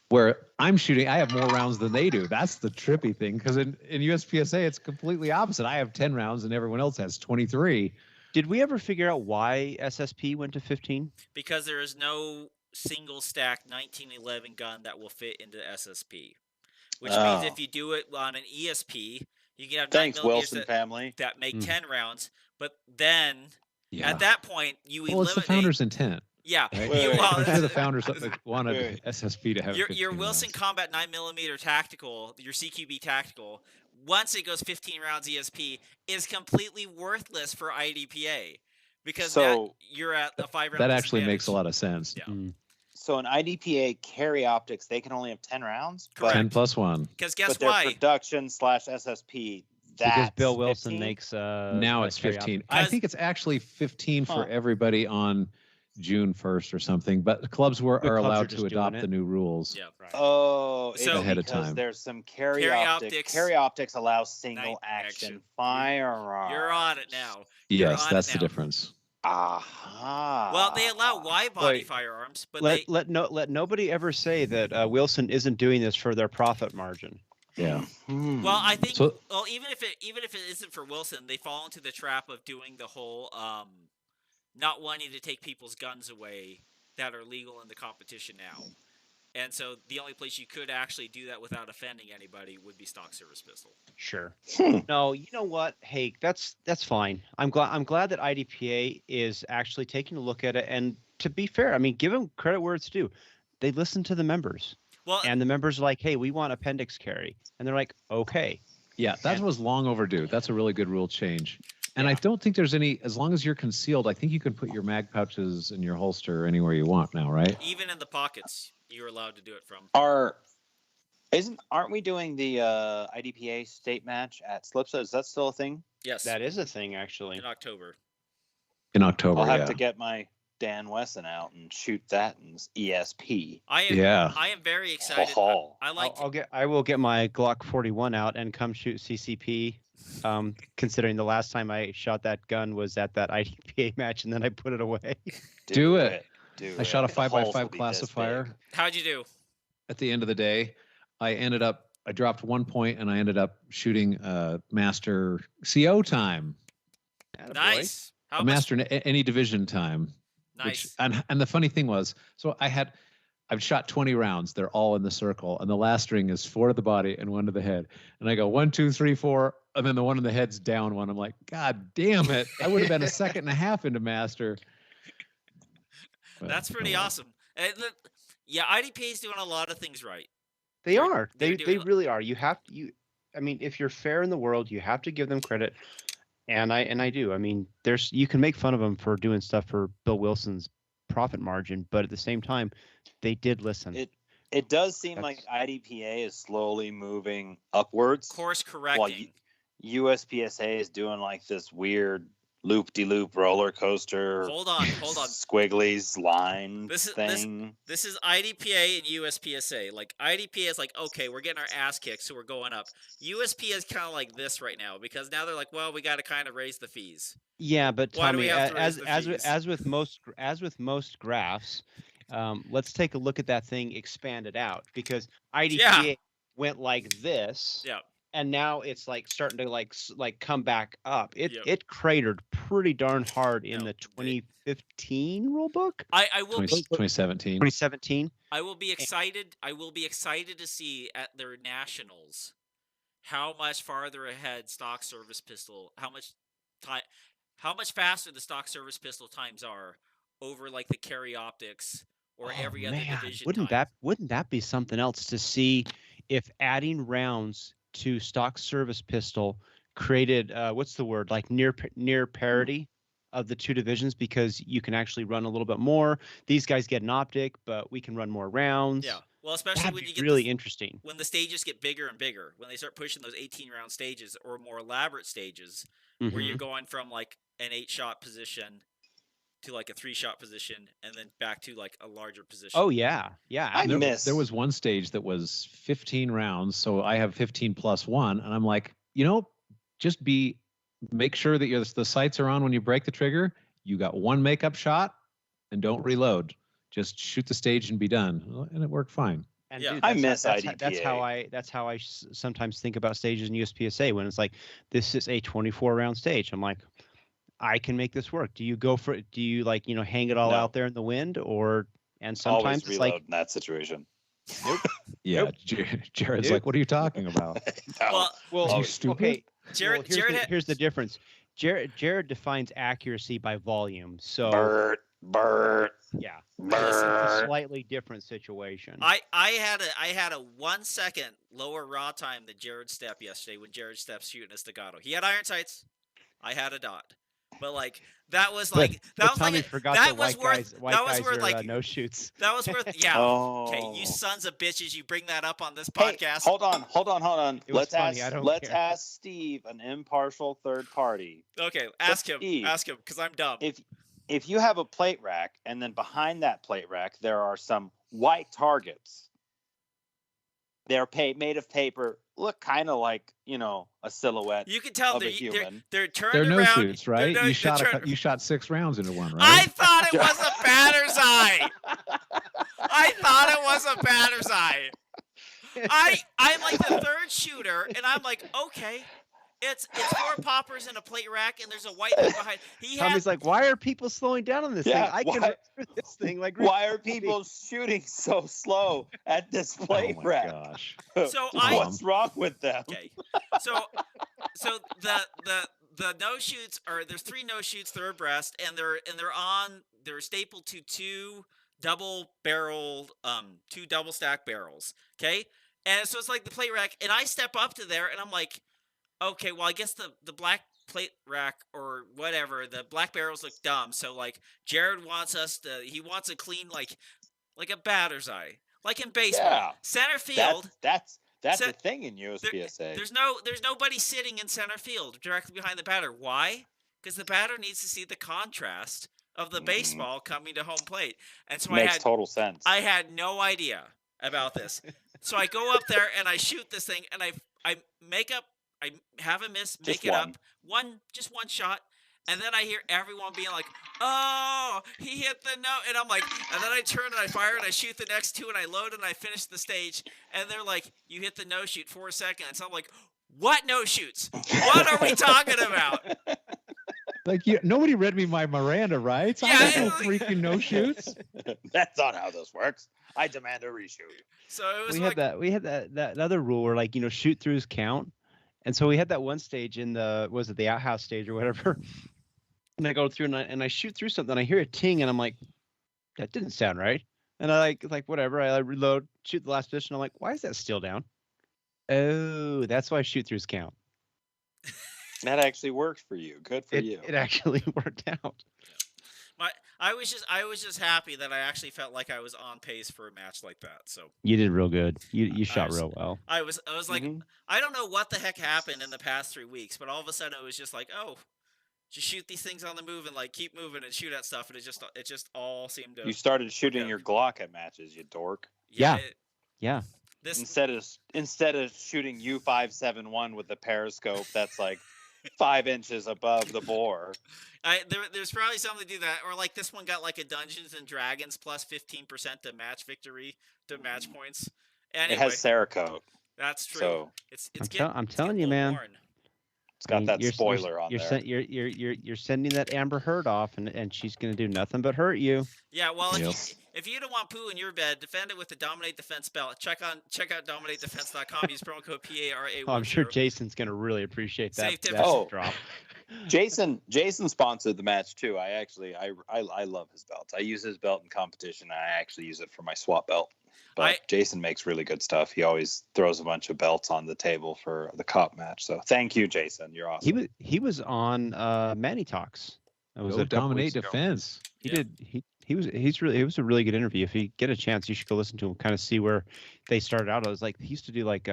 Where I have more rounds than they do. That's the trippy thing, because in USPSA it's completely opposite. I have 10 rounds and everyone else has 23. Did we ever figure out why SSP went to 15? Because there is no single stack 1911 gun that will fit into SSP. Which means if you do it on an ESP, you can have 9 Thanks, millimeters Wilson family. that make 10 rounds. But then Yeah. at that point, you Well, it's the eliminate. founder's intent. Yeah. Right? Wait. I'm sure the founders wanted Wait. SSP to have Your 15 Wilson rounds. Combat 9mm tactical, your CQB tactical, once it goes 15 rounds ESP, is completely worthless for IDPA because So- now you're at the 5 round. That actually makes a disadvantage. lot of sense. Yeah. So in IDPA carry optics, they can only have 10 rounds. Correct. 10 plus 1. Because guess But their why? production / SSP. Because That's Bill Wilson 15? makes Now it's carry 15. optic. I think it's actually 15 for Huh. everybody on June 1st or something. But clubs The are clubs are allowed just to doing adopt it. the new rules. Yeah. Right. Oh, it's So- Ahead of because time. there's some carry Carry optics. optics. Carry optics allow single Night action action. firearms. You're on it now. You're Yes, on that's it the now. difference. Aha. Well, they allow wide body Wait. firearms, but Let nobody ever say that Wilson isn't doing this for their profit margin. Yeah. well, I think So- even if it isn't for Wilson, they fall into the trap of doing the whole not wanting to take people's guns away that are legal in the competition now. And so the only place you could actually do that without offending anybody would be stock service pistol. Sure. Hmm. No, you know what? Hey, that's fine. I'm glad that IDPA is actually taking a look at it. And to be fair, I mean, give them credit where it's due. They listen to the members, Well, and the members are like, "Hey, we want appendix carry," and they're like, "Okay." Yeah, that And- was long overdue. That's a really good rule change. And I Yeah. don't think there's any, as long as you're concealed, I think you can put your mag pouches in your holster anywhere you want now, right? even in the pockets, you're allowed to do it from. Aren't we doing the IDPA state match at Slipsa? Is that still a thing? Yes, That is a thing, actually. in October. In October, I'll have yeah. to get my Dan Wesson out and shoot that in ESP. I am. Yeah. I am very excited. Ho-ho. I like. I will get my Glock 41 out and come shoot CCP. Considering the last time I shot that gun was at that IDPA match, and then I put it away. Do it. Do I shot a it. The holes 5x5 will be this classifier. big. How'd you do? At the end of the day, I dropped 1 point and I ended up shooting master CO time, Attaboy. Nice. How a much? master in any division time. Which, Nice. and the funny thing was, so I've shot 20 rounds. They're all in the circle, and the last string is 4 to the body and 1 to the head. And I go 1, 2, 3, 4, and then the one in the head's down one. I'm like, God damn it! I would have been a second and a half into master. But, That's pretty oh well. awesome. Yeah, IDPA is doing a lot of things right. They They're- are. they're They doing- really are. You have to. I mean, if you're fair in the world, you have to give them credit, and I do. I mean, you can make fun of them for doing stuff for Bill Wilson's profit margin, but at the same time, they did listen. It does seem That's- like IDPA is slowly moving upwards. Course While correcting. USPSA is doing like this weird loop-de-loop roller coaster, Hold on. squigglies line This is- thing. This is IDPA and USPSA. Like IDPA is like, okay, we're getting our ass kicked, so we're going up. USP is kind of like this right now because now they're like, well, we got to kind of raise the fees. Yeah, but Why do we Tommy, have to raise the fees? as with most graphs, let's take a look at that thing expanded out because IDPA went like this, Yeah. and now it's like starting to like come back up. It Yep. it cratered pretty darn hard in No, the they- 2015 rule book, I will be 2017. 2017. I will be excited. I will be excited to see at their nationals how much farther ahead stock service pistol, how much faster the stock service pistol times are over like the carry optics or Oh, every other man, division. wouldn't that be something else to see if adding rounds to stock service pistol created what's the word, like near parity of the two divisions, because you can actually run a little bit more. These guys get an optic, but we can run more rounds. Yeah. Well, especially That'd when be you get really this- interesting. when the stages get bigger and bigger, when they start pushing those 18-round stages or more elaborate stages, where you're Mhm. going from like an 8-shot position to like a 3-shot position, and then back to like a larger position. Oh yeah, I There, miss- there was one stage that was 15 rounds, so I have 15 plus 1, and I'm like, just make sure that the sights are on when you break the trigger. You got one makeup shot, and don't reload. Just shoot the stage and be done, and it worked fine. And Yeah. dude, I that's miss how, IDPA. That's how I sometimes think about stages in USPSA when it's like, this is a 24 round stage. I'm like, I can make this work. Do you go for it? Do you hang it all No. out there in the wind, and sometimes Always it's reload like, in that situation. Yeah, Nope. Jared's Nope. like, what are you talking about? No. Well, you Always- stupid? okay, Jared, well, here's, Jared, the, had- here's the difference. Jared defines accuracy by volume. So Bert. yeah, it's a Brr. slightly different situation. I had a 1 second lower raw time than Jared Stepp yesterday when Jared Stepp's shooting a staccato. He had iron sights. I had a dot. But like that was like that was Tommy like forgot that the was worth white that was guys worth are, like no shoots. that was worth yeah. Oh. Okay, you sons of bitches, you bring that up on this Hey, podcast. hold on. It was Let's funny, ask. I don't Let's care. ask Steve, an impartial third party. Okay, ask him. Steve, Ask him because I'm dumb. If you have a plate rack and then behind that plate rack there are some white targets, they're made of paper, look kind of like a silhouette. You can tell of a human. they're turned They're around. no shoots, right? You You shot 6 rounds into one, right? I thought it was a batter's eye. I thought it was a batter's eye. I'm like the third shooter, and I'm like, okay, it's 4 poppers in a plate rack, and there's a white thing behind. Tommy's like, why are people slowing down on this thing? I can run through this thing like. Why are people shooting so slow at this plate rack? Oh my gosh! So what's wrong with them? Okay, so the no shoots are there's 3 no shoots, they're abreast, and they're stapled to 2 double stack barrels. Okay, and so it's like the plate rack, and I step up to there, and I'm like, okay, well I guess the black plate rack or whatever, the black barrels look dumb, so like Jared wants he wants a clean like a batter's eye, like in baseball, Yeah. center field. That's the thing in USPSA. There's nobody sitting in center field directly behind the batter. Why? Because the batter needs to see the contrast of the baseball coming to home plate. And so Makes total sense. I had no idea about this. So I go up there and I shoot this thing, and I have a miss, make it up. Just one shot. And then I hear everyone being like, oh, he hit the no. And I'm like, and then I turn and I fire and I shoot the next 2 and I load and I finish the stage. And they're like, you hit the no shoot 4 seconds. I'm like, what no shoots? What are we talking about? Like nobody read me my Miranda rights. Yeah, I have no freaking no shoots. That's not how this works. I demand a reshoot. So it was We had that other rule where shoot throughs count. And so we had that one stage in the outhouse stage or whatever. And I go through and I shoot through something. I hear a ting and I'm like, that didn't sound right. And I like whatever. I reload, shoot the last position. I'm like, why is that still down? Oh, that's why shoot throughs count. That actually worked for you. Good for you. It actually worked out. I was just happy that I actually felt like I was on pace for a match like that. So you did real good. You shot real well. I was like, I don't know what the heck happened in the past 3 weeks, but all of a sudden it was just like, oh, just shoot these things on the move and like keep moving and shoot at stuff, and it just all seemed to. You started shooting your Glock at matches, you dork. Yeah. This instead of shooting U571 with the periscope that's like 5 inches above the bore. There's probably something to do that, or like this one got like a Dungeons and Dragons plus 15% to match victory to match points. Anyway, it has Cerakote. That's true. So I'm telling you, man. Worn. It's got that spoiler on there. You're sending that Amber Heard off, and she's gonna do nothing but hurt you. Yeah, well, if you don't want poo in your bed, defend it with the Dominate Defense belt. Check out DominateDefense.com. Use promo code PARA10. Oh, I'm sure Jason's gonna really appreciate that. Drop. Jason sponsored the match too. I love his belts. I use his belt in competition. I actually use it for my swap belt. But Jason makes really good stuff. He always throws a bunch of belts on the table for the cup match. So thank you, Jason. You're awesome. He was on Manny Talks. That was Dominate Defense. It was a really good interview. If you get a chance, you should go listen to him, kind of see where they started out. I was like, he used to do like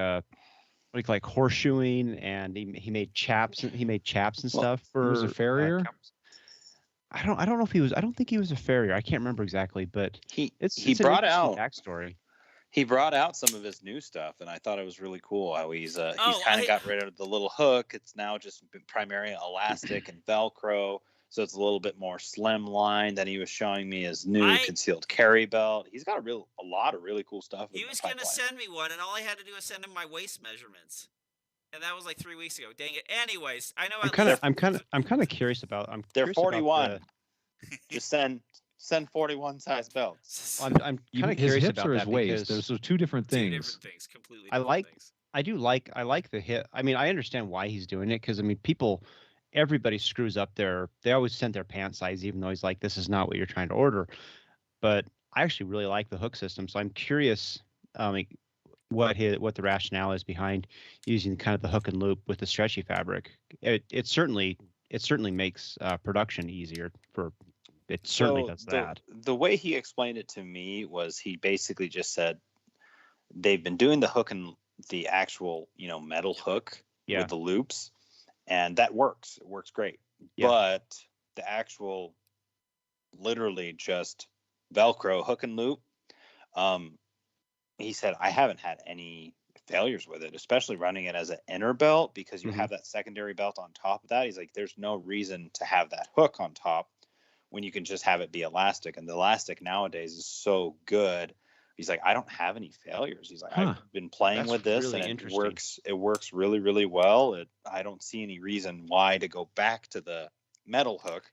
horseshoeing, and he made chaps and stuff for. He was a farrier. I don't know if he was. I don't think he was a farrier. I can't remember exactly, but he brought out backstory. He brought out some of his new stuff, and I thought it was really cool how he's kind of got rid of the little hook. It's now just primarily elastic and Velcro, so it's a little bit more slimline. Then he was showing me his new concealed carry belt. He's got a lot of really cool stuff. He was going to send me one, and all I had to do was send him my waist measurements, and that was like 3 weeks ago. Dang it! Anyways, I know I'm kind of curious about. They're 41. Just send 41 size belts. Well, I'm kind of curious hips about or his that waist. Those are two different things. Two different things, completely. I like the hip. I mean, I understand why he's doing it, because I mean, everybody screws up they always send their pant size, even though he's like, this is not what you're trying to order. But I actually really like the hook system, so I'm curious what the rationale is behind using kind of the hook and loop with the stretchy fabric. It certainly certainly makes production easier. It certainly does that. The way he explained it to me was he basically just said they've been doing the hook and the actual metal hook with the loops, and that works. It works great. Yeah. But the actual literally just Velcro hook and loop, he said, I haven't had any failures with it, especially running it as an inner belt, because you have that secondary belt on top of that. He's like, there's no reason to have that hook on top when you can just have it be elastic. And the elastic nowadays is so good. He's like, I don't have any failures. He's like, I've been playing with this, really, and it works really, really well. I don't see any reason why to go back to the metal hook,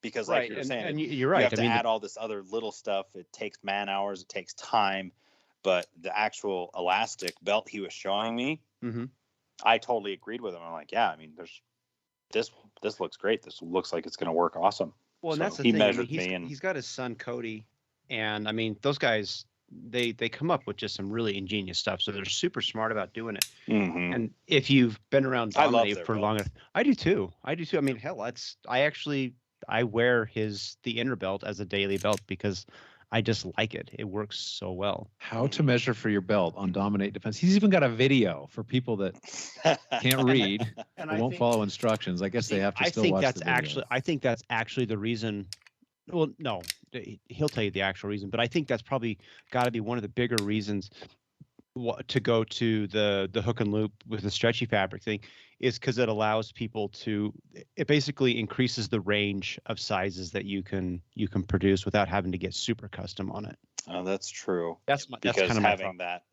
because like you're saying, and you're right. You have to add all this other little stuff. It takes man hours. It takes time. But the actual elastic belt he was showing me, I totally agreed with him. I'm like, yeah, I mean, this looks great. This looks like it's going to work awesome. Well, and that's the thing. Measured me, and he's got his son Cody, and I mean, those guys, they come up with just some really ingenious stuff. So they're super smart about doing it. And if you've been around Dominate for long enough, I do too. I mean, hell, I wear the inner belt as a daily belt because I just like it. It works so well. How to measure for your belt on Dominate Defense. He's even got a video for people that can't read and won't follow instructions. I guess they have to still watch the video. I think that's actually the reason. Well, no, he'll tell you the actual reason, but I think that's probably got to be one of the bigger reasons to go to the hook and loop with the stretchy fabric thing, is because it allows people it basically increases the range of sizes that you can produce without having to get super custom on it. Oh, that's true. That's kind of having that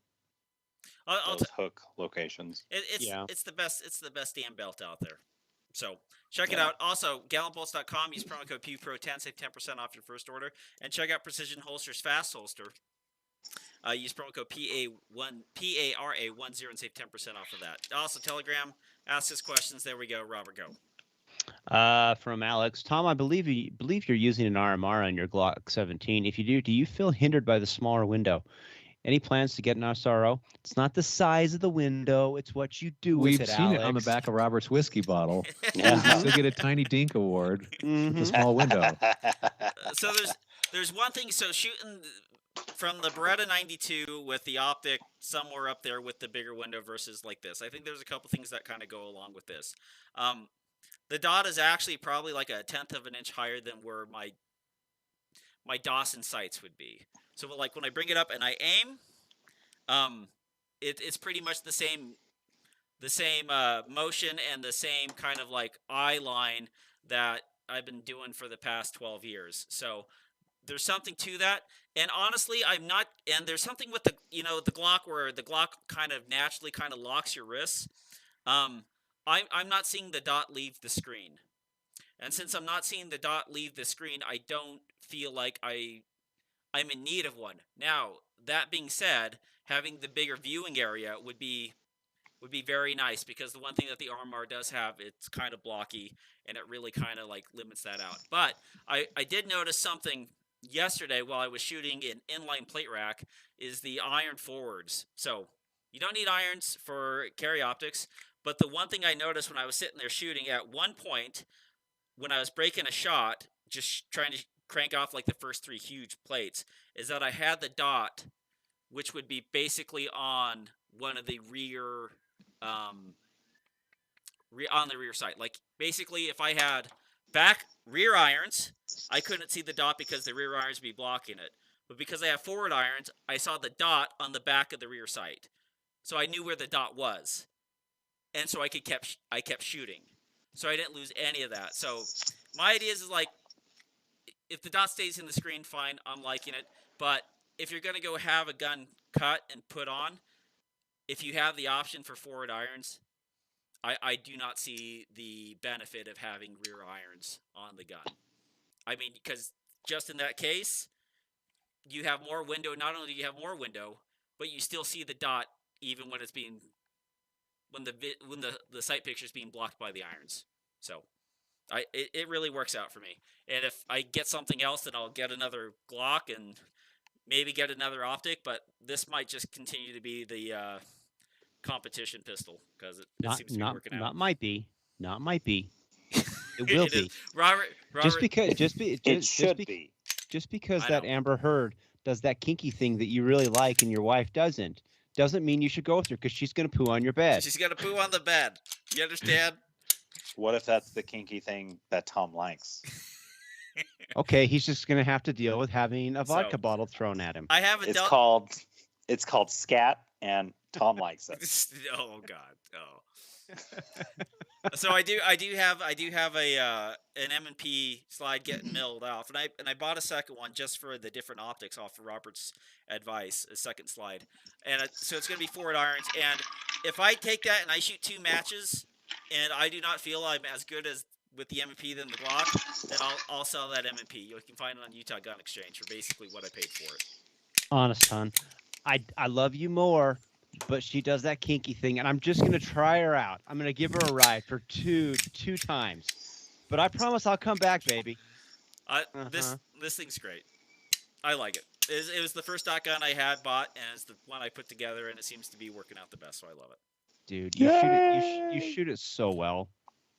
those hook locations. It's the best damn belt out there. So check it out. Also, gallantbolts.com. Use promo code PUPRO10, save 10% off your first order, and check out Precision Holsters Fast Holster. Use promo code PARA10 and save 10% off of that. Also, Telegram, ask us questions. There we go. Robert, go. From Alex. Tom, I believe you're using an RMR on your Glock 17. If you do you feel hindered by the smaller window? Any plans to get an SRO? It's not the size of the window. It's what you do with it, We've seen it on the back of Robert's whiskey bottle. You still get a tiny dink award with a small window. So there's one thing. So shooting from the Beretta 92 with the optic somewhere up there with the bigger window versus like this, I think there's a couple things that kind of go along with this. The dot is actually probably like 1/10 of an inch higher than where my Dawson sights would be. So like when I bring it up and I aim, it's pretty much the same motion and the same kind of like eye line that I've been doing for the past 12 years. So there's something to that. And honestly, and there's something with the Glock where the Glock kind of naturally kind of locks your wrists. I'm not seeing the dot leave the screen. And since I'm not seeing the dot leave the screen, I don't feel like I'm in need of one. Now, that being said, having the bigger viewing area would be very nice, because the one thing that the RMR does have, it's kind of blocky, and it really kind of like limits that out. But I did notice something yesterday while I was shooting in inline plate rack, is the iron forwards. So you don't need irons for carry optics, but the one thing I noticed when I was sitting there shooting, at one point when I was breaking a shot, just trying to crank off like the first 3 huge plates, is that I had the dot, which would be basically on one of the rear, on the rear sight. Like basically, if I had back rear irons, I couldn't see the dot because the rear irons would be blocking it. But because I have forward irons, I saw the dot on the back of the rear sight, so I knew where the dot was, and so I kept shooting. So I didn't lose any of that. So my idea is like, if the dot stays in the screen, fine, I'm liking it. But if you're going to go have a gun cut and put on, if you have the option for forward irons, I do not see the benefit of having rear irons on the gun. I mean, because just in that case, you have more window. Not only do you have more window, but you still see the dot even when it's being, when the sight picture is being blocked by the irons. So it really works out for me. And if I get something else, then I'll get another Glock and maybe get another optic. But this might just continue to be the competition pistol, because it seems to be working out. Not might be. It will be. Robert, Just because It should be. Just because I that know. Amber Heard does that kinky thing that you really like and your wife doesn't mean you should go with her because she's going to poo on your bed. She's gonna poo on the bed. You understand? What if that's the kinky thing that Tom likes? Okay, he's just going to have to deal with having a vodka bottle thrown at him. I haven't It's dealt. called scat, and Tom likes it. Oh God. Oh. So I do have a an M&P slide getting milled off, and I bought a second one just for the different optics off of Robert's advice, a second slide, and so it's going to be forward irons. And if I take that and I shoot 2 matches, and I do not feel I'm as good as with the M&P than the Glock, then I'll sell that M&P. You can find it on Utah Gun Exchange for basically what I paid for it. Honest, hon, I love you more. But she does that kinky thing, and I'm just gonna try her out. I'm gonna give her a ride for two times, but I promise I'll come back, baby. This thing's great. I like it. It was the first dot gun I had bought, and it's the one I put together, and it seems to be working out the best. So I love it. Dude, you shoot it so well.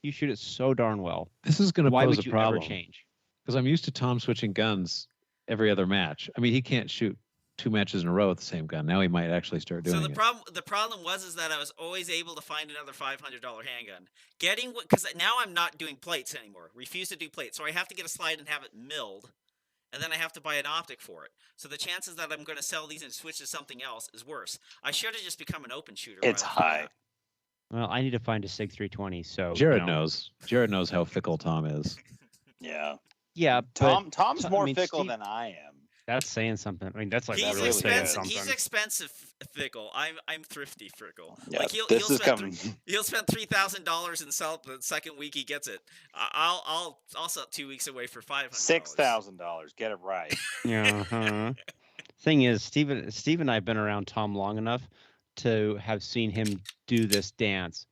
You shoot it so darn well. This is gonna Why pose would a you problem ever change? because I'm used to Tom switching guns every other match. I mean, he can't shoot 2 matches in a row with the same gun. Now he might actually start doing So it. the problem was that I was always able to find another $500 handgun. Because now I'm not doing plates anymore. Refuse to do plates, so I have to get a slide and have it milled, and then I have to buy an optic for it. So the chances that I'm going to sell these and switch to something else is worse. I should have just become an open shooter. It's rather than high. that. Well, I need to find a Sig 320. So Jared knows. Jared knows how fickle Tom is. Yeah. Yeah, Tom's more fickle Steve, than I am. That's saying something. I mean, that's like He's really saying expensive. something. He's expensive fickle. I'm thrifty fickle. Yeah, Like this is coming. He'll spend $3,000 and sell it the second week he gets it. I'll sell it 2 weeks away for $500. $6,000. Get it right. Uh-huh. Thing is, Steve and I have been around Tom long enough to have seen him do this dance,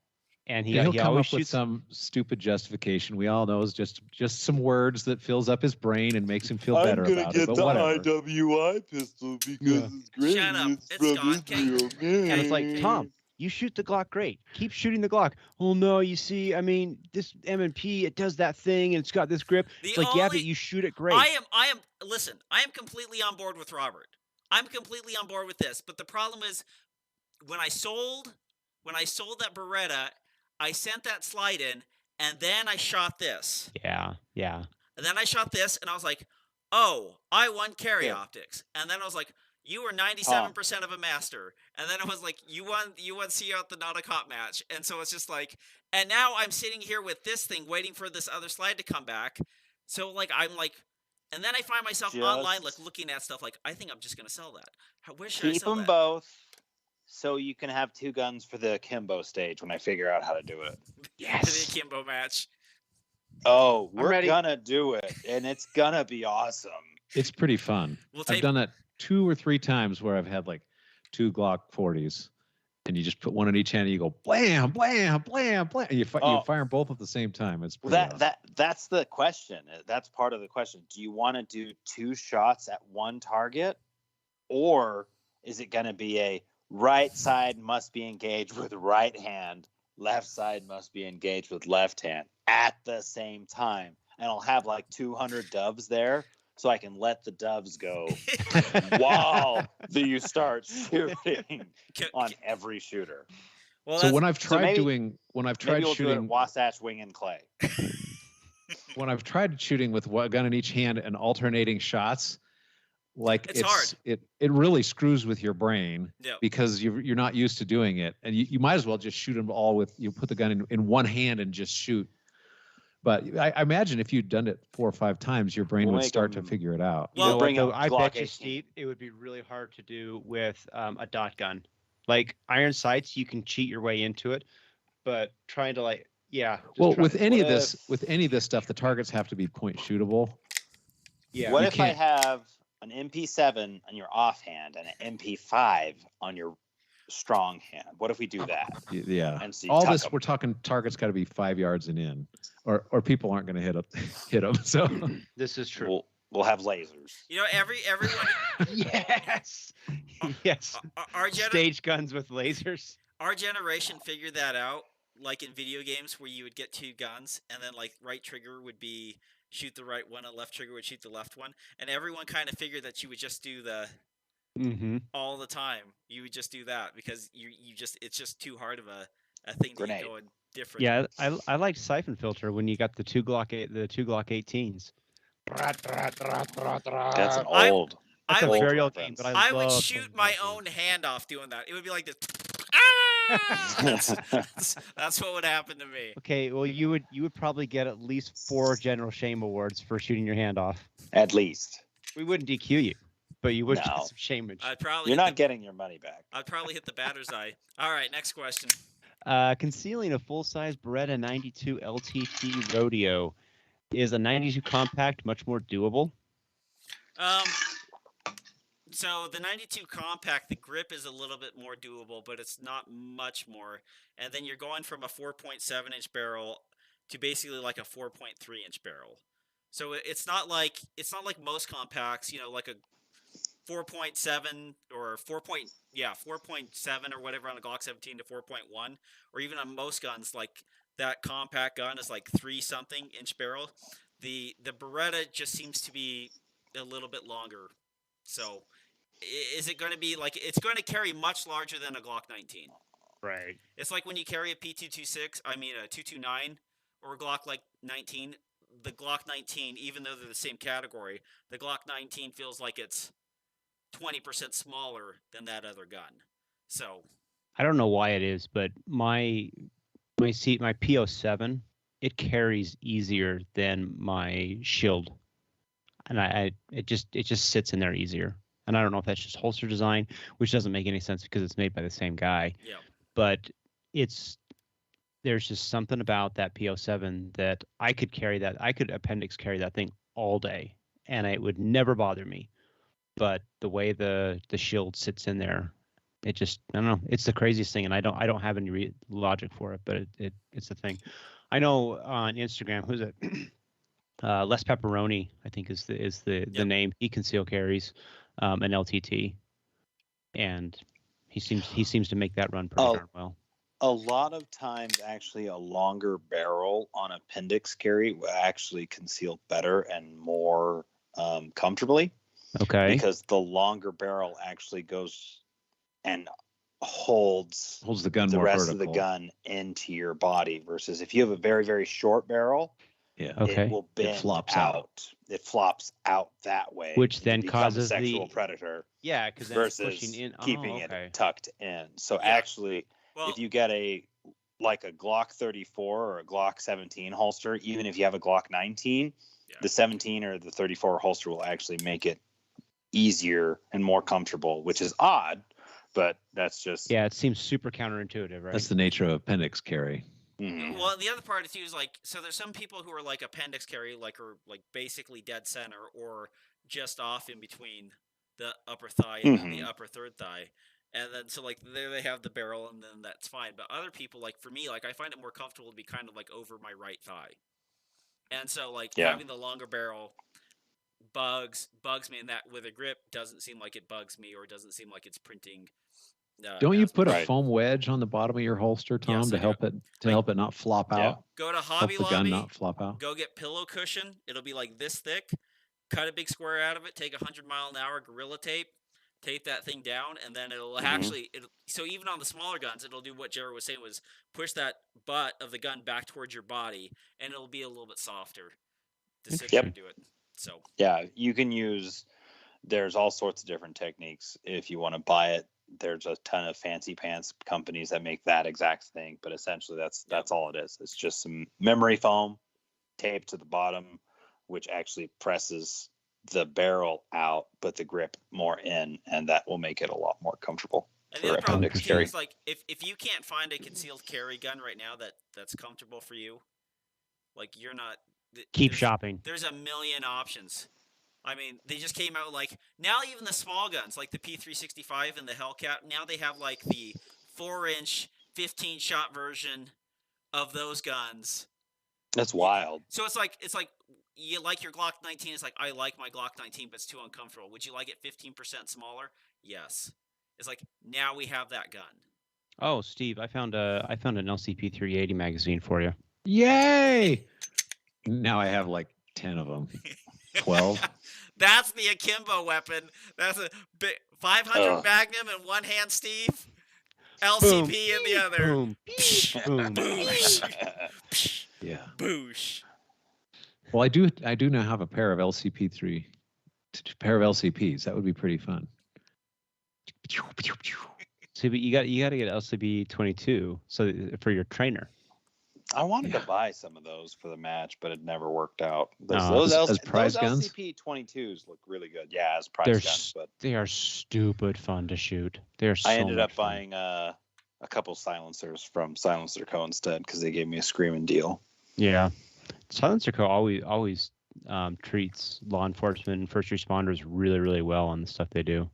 and He'll he come always up with shoots. some stupid justification. We all know is just some words that fills up his brain and makes him feel better about it. But whatever. IWI pistol because it's great. Shut up. It's gone. And it's like, Tom, you shoot the Glock great. Keep shooting the Glock. Oh no, you see, I mean, this M&P, it does that thing and it's got this grip. It's like, yeah, but you shoot it great. Listen, I am completely on board with Robert. I'm completely on board with this. But the problem is when I sold that Beretta, I sent that slide in, and then I shot this. Yeah. And then I shot this, and I was like, oh, I won carry Yeah. optics. And then I was like, you were 97% of a master. And then I was like, you won see out the not a cop match. And so it's just like, and now I'm sitting here with this thing waiting for this other slide to come back. So like, I'm like, and then I find myself online like looking at stuff like, I think I'm just going to sell that. Where should I Keep sell them that? both so you can have 2 guns for the Kimbo stage when I figure out how to do it. Yes. The Kimbo match. Oh, I'm we're ready. gonna do it, and it's gonna be awesome. It's pretty fun. I've done that 2 or 3 times where I've had like 2 Glock 40s, and you just put one in each hand, and you go blam, blam, blam, blam. And you fire them both at the same time. It's pretty awesome. That's the question. That's part of the question. Do you want to do 2 shots at one target, or is it gonna be a right side must be engaged with right hand, left side must be engaged with left hand at the same time? And I'll have like 200 doves there, so I can let the doves go while you start shooting on every shooter. Well, so when I've tried maybe we'll shooting do it Wasatch Wing and Clay. when I've tried shooting with one gun in each hand and alternating shots, like it's hard. It really screws with your brain Yep. because you're not used to doing it, and you might as well just shoot them all with you put the gun in one hand and just shoot. But I imagine if you'd done it 4 or 5 times, your brain would start to figure it out. You know what, bring though? up I Glock bet you, 18. Steve, it would be really hard to do with a dot gun. Like iron sights, you can cheat your way into it, but trying to Well, with any of this stuff, the targets have to be point shootable. Yeah. What You if I can't- have an MP7 on your offhand and an MP5 on your strong hand? What if we do that? Yeah. And see, All tuck this 'em. we're talking targets got to be 5 yards and in, or people aren't going to hit them. So This is true. We'll have lasers. You know, everyone. Yes. Yes. Our Stage guns with lasers. our generation figured that out like in video games where you would get two guns and then like right trigger would be shoot the right one and left trigger would shoot the left one, and everyone kind of figured that you would just do the all the time. You would just do that because you just it's just too hard of a thing to get going different. Yeah, I like Siphon Filter when you got the two Glock 18s. That's an old. That's a very old game, reference. but I would shoot my own hand off doing that. It would be like this. That's what would happen to me. Okay, well you would probably get at least 4 General Shame awards for shooting your hand off. At least. We wouldn't DQ you, but you would get some shameage. You're not getting your money back. I'd probably hit the batter's eye. All right, next question. Concealing a full-size Beretta 92 LTT Rodeo, is a 92 compact much more doable? So the 92 compact, the grip is a little bit more doable, but it's not much more. And then you're going from a 4.7-inch barrel to basically like a 4.3-inch barrel. So it's not like most compacts, you know, like a 4.7 or 4.7 or whatever on a Glock 17 to 4.1, or even on most guns like that compact gun is like 3-something inch barrel. The Beretta just seems to be a little bit longer. So is it going to be like it's going to carry much larger than a Glock 19? Right. It's like when you carry a P226, I mean a 229 or a Glock like 19, the Glock 19, even though they're the same category, the Glock 19 feels like it's 20% smaller than that other gun. So I don't know why it is, but my P07, it carries easier than my Shield, and it just sits in there easier. And I don't know if that's just holster design, which doesn't make any sense because it's made by the same guy. Yeah. But there's just something about that P07 that I could appendix carry that thing all day, and it would never bother me. But the way the Shield sits in there, it just, I don't know. It's the craziest thing, and I don't have any logic for it, but it's the thing. I know on Instagram, who's it? Les Pepperoni, I think is the name. He conceal carries an LTT, and he seems to make that run pretty darn well. A lot of times, actually, a longer barrel on appendix carry will actually conceal better and more comfortably. Okay. Because the longer barrel actually goes and holds the gun the more rest vertical. of the gun into your body, versus if you have a very, very short barrel, it will bend out. It flops out that way, which then causes a sexual predator. Yeah, because versus pushing in, keeping it tucked in. So actually, if you get a Glock 34 or a Glock 17 holster, even if you have a Glock 19, the 17 or the 34 holster will actually make it easier and more comfortable, which is odd, but that's just it seems super counterintuitive, right? That's the nature of appendix carry. Mm-hmm. Well, the other part too is like, so there's some people who are like appendix carry, like are like basically dead center or just off in between the upper thigh and the upper third thigh, and then so like there they have the barrel, and then that's fine. But other people, like for me, like I find it more comfortable to be kind of like over my right thigh, and so like having the longer barrel bugs me, and that with a grip doesn't seem like it bugs me, or doesn't seem like it's printing. Don't you put a foam wedge on the bottom of your holster, Tom, to help it not flop out? Go to Hobby Help the Lobby, gun not flop out. Go get pillow cushion. It'll be like this thick. Cut a big square out of it. Take 100-mile-an-hour Gorilla Tape. Tape that thing down, and then it'll actually. So even on the smaller guns, it'll do what Jared was saying, was push that butt of the gun back towards your body, and it'll be a little bit softer to sit there and do it. So you can use. There's all sorts of different techniques if you want to buy it. There's a ton of fancy pants companies that make that exact thing, but essentially that's all it is. It's just some memory foam taped to the bottom, which actually presses the barrel out, but the grip more in, and that will make it a lot more comfortable. And the other problem too is like if you can't find a concealed carry gun right now that's comfortable for you, like you're not. Keep shopping. There's a million options. I mean, they just came out like now even the small guns like the P365 and the Hellcat, now they have like the 4-inch 15-shot version of those guns. That's wild. So it's like you like your Glock 19. It's like I like my Glock 19, but it's too uncomfortable. Would you like it 15% smaller? Yes. It's like now we have that gun. Oh, Steve, I found an LCP 380 magazine for you. Yay! Now I have like 10 of them. 12. That's the akimbo weapon. That's a 500 Magnum in one hand, Steve. LCP Boom, in the other. Boom. Boom. Boosh. Yeah. Boosh. Well, I do now have a pair of pair of LCPs. That would be pretty fun. See, but you got to get LCP 22 for your trainer. I wanted to buy some of those for the match, but it never worked out. As prize guns? LCP 22s look really good. Yeah, as prize guns, but they are stupid fun to shoot. I ended up buying a couple silencers from Silencer Co. instead because they gave me a screaming deal. Yeah, Silencer Co. always treats law enforcement and first responders really, really well on the stuff they do.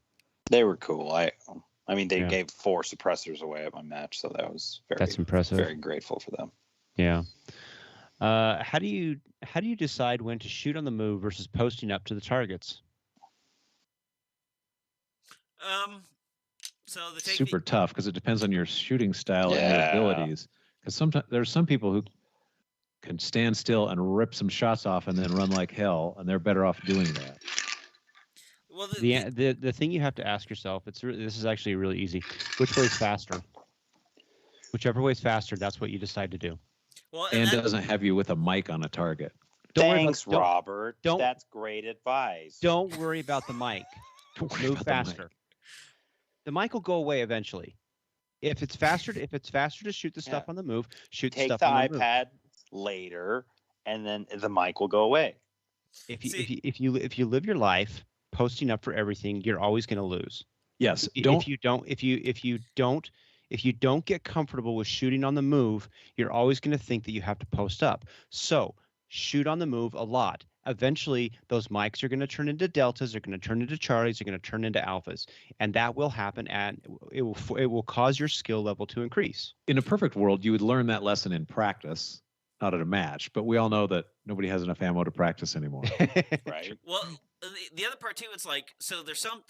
They were cool. I mean, they gave 4 suppressors away at my match, so that's impressive. Very grateful for them. Yeah. How do you decide when to shoot on the move versus posting up to the targets? Super tough because it depends on your shooting style and your abilities. Because sometimes there's some people who can stand still and rip some shots off and then run like hell, and they're better off doing that. Well, the thing you have to ask yourself, this is actually really easy. Which way is faster? Whichever way is faster, that's what you decide to do. Well, and doesn't have you with a mic on a target. Thanks, Robert. That's great advice. Don't worry about the mic. Move faster. The mic will go away eventually. If it's faster to shoot the stuff on the move, shoot the stuff on the move. Take the iPad later, and then the mic will go away. If you live your life posting up for everything, you're always going to lose. Yes. If you don't get comfortable with shooting on the move, you're always going to think that you have to post up. So shoot on the move a lot. Eventually, those mics are going to turn into deltas, they're going to turn into charlies, they're going to turn into alphas, and that will happen, and it will cause your skill level to increase. In a perfect world, you would learn that lesson in practice, not at a match. But we all know that nobody has enough ammo to practice anymore. Right. Well, the other part too, it's like there's some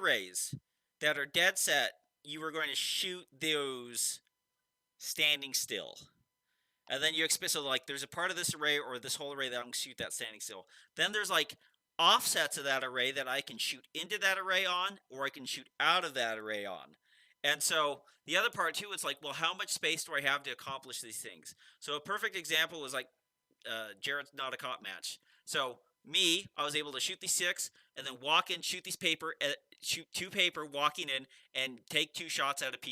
arrays that are dead set. You were going to shoot those standing still. And then you expect, so like there's a part of this array or this whole array that I'm going to shoot that standing still. Then there's like offsets of that array that I can shoot into that array on, or I can shoot out of that array on. And so the other part too, it's like, well, how much space do I have to accomplish these things? So a perfect example is like Jared's Not a Cop match. So I was able to shoot these 6 and then walk in, shoot these paper, shoot 2 paper, walking in, and take 2 shots at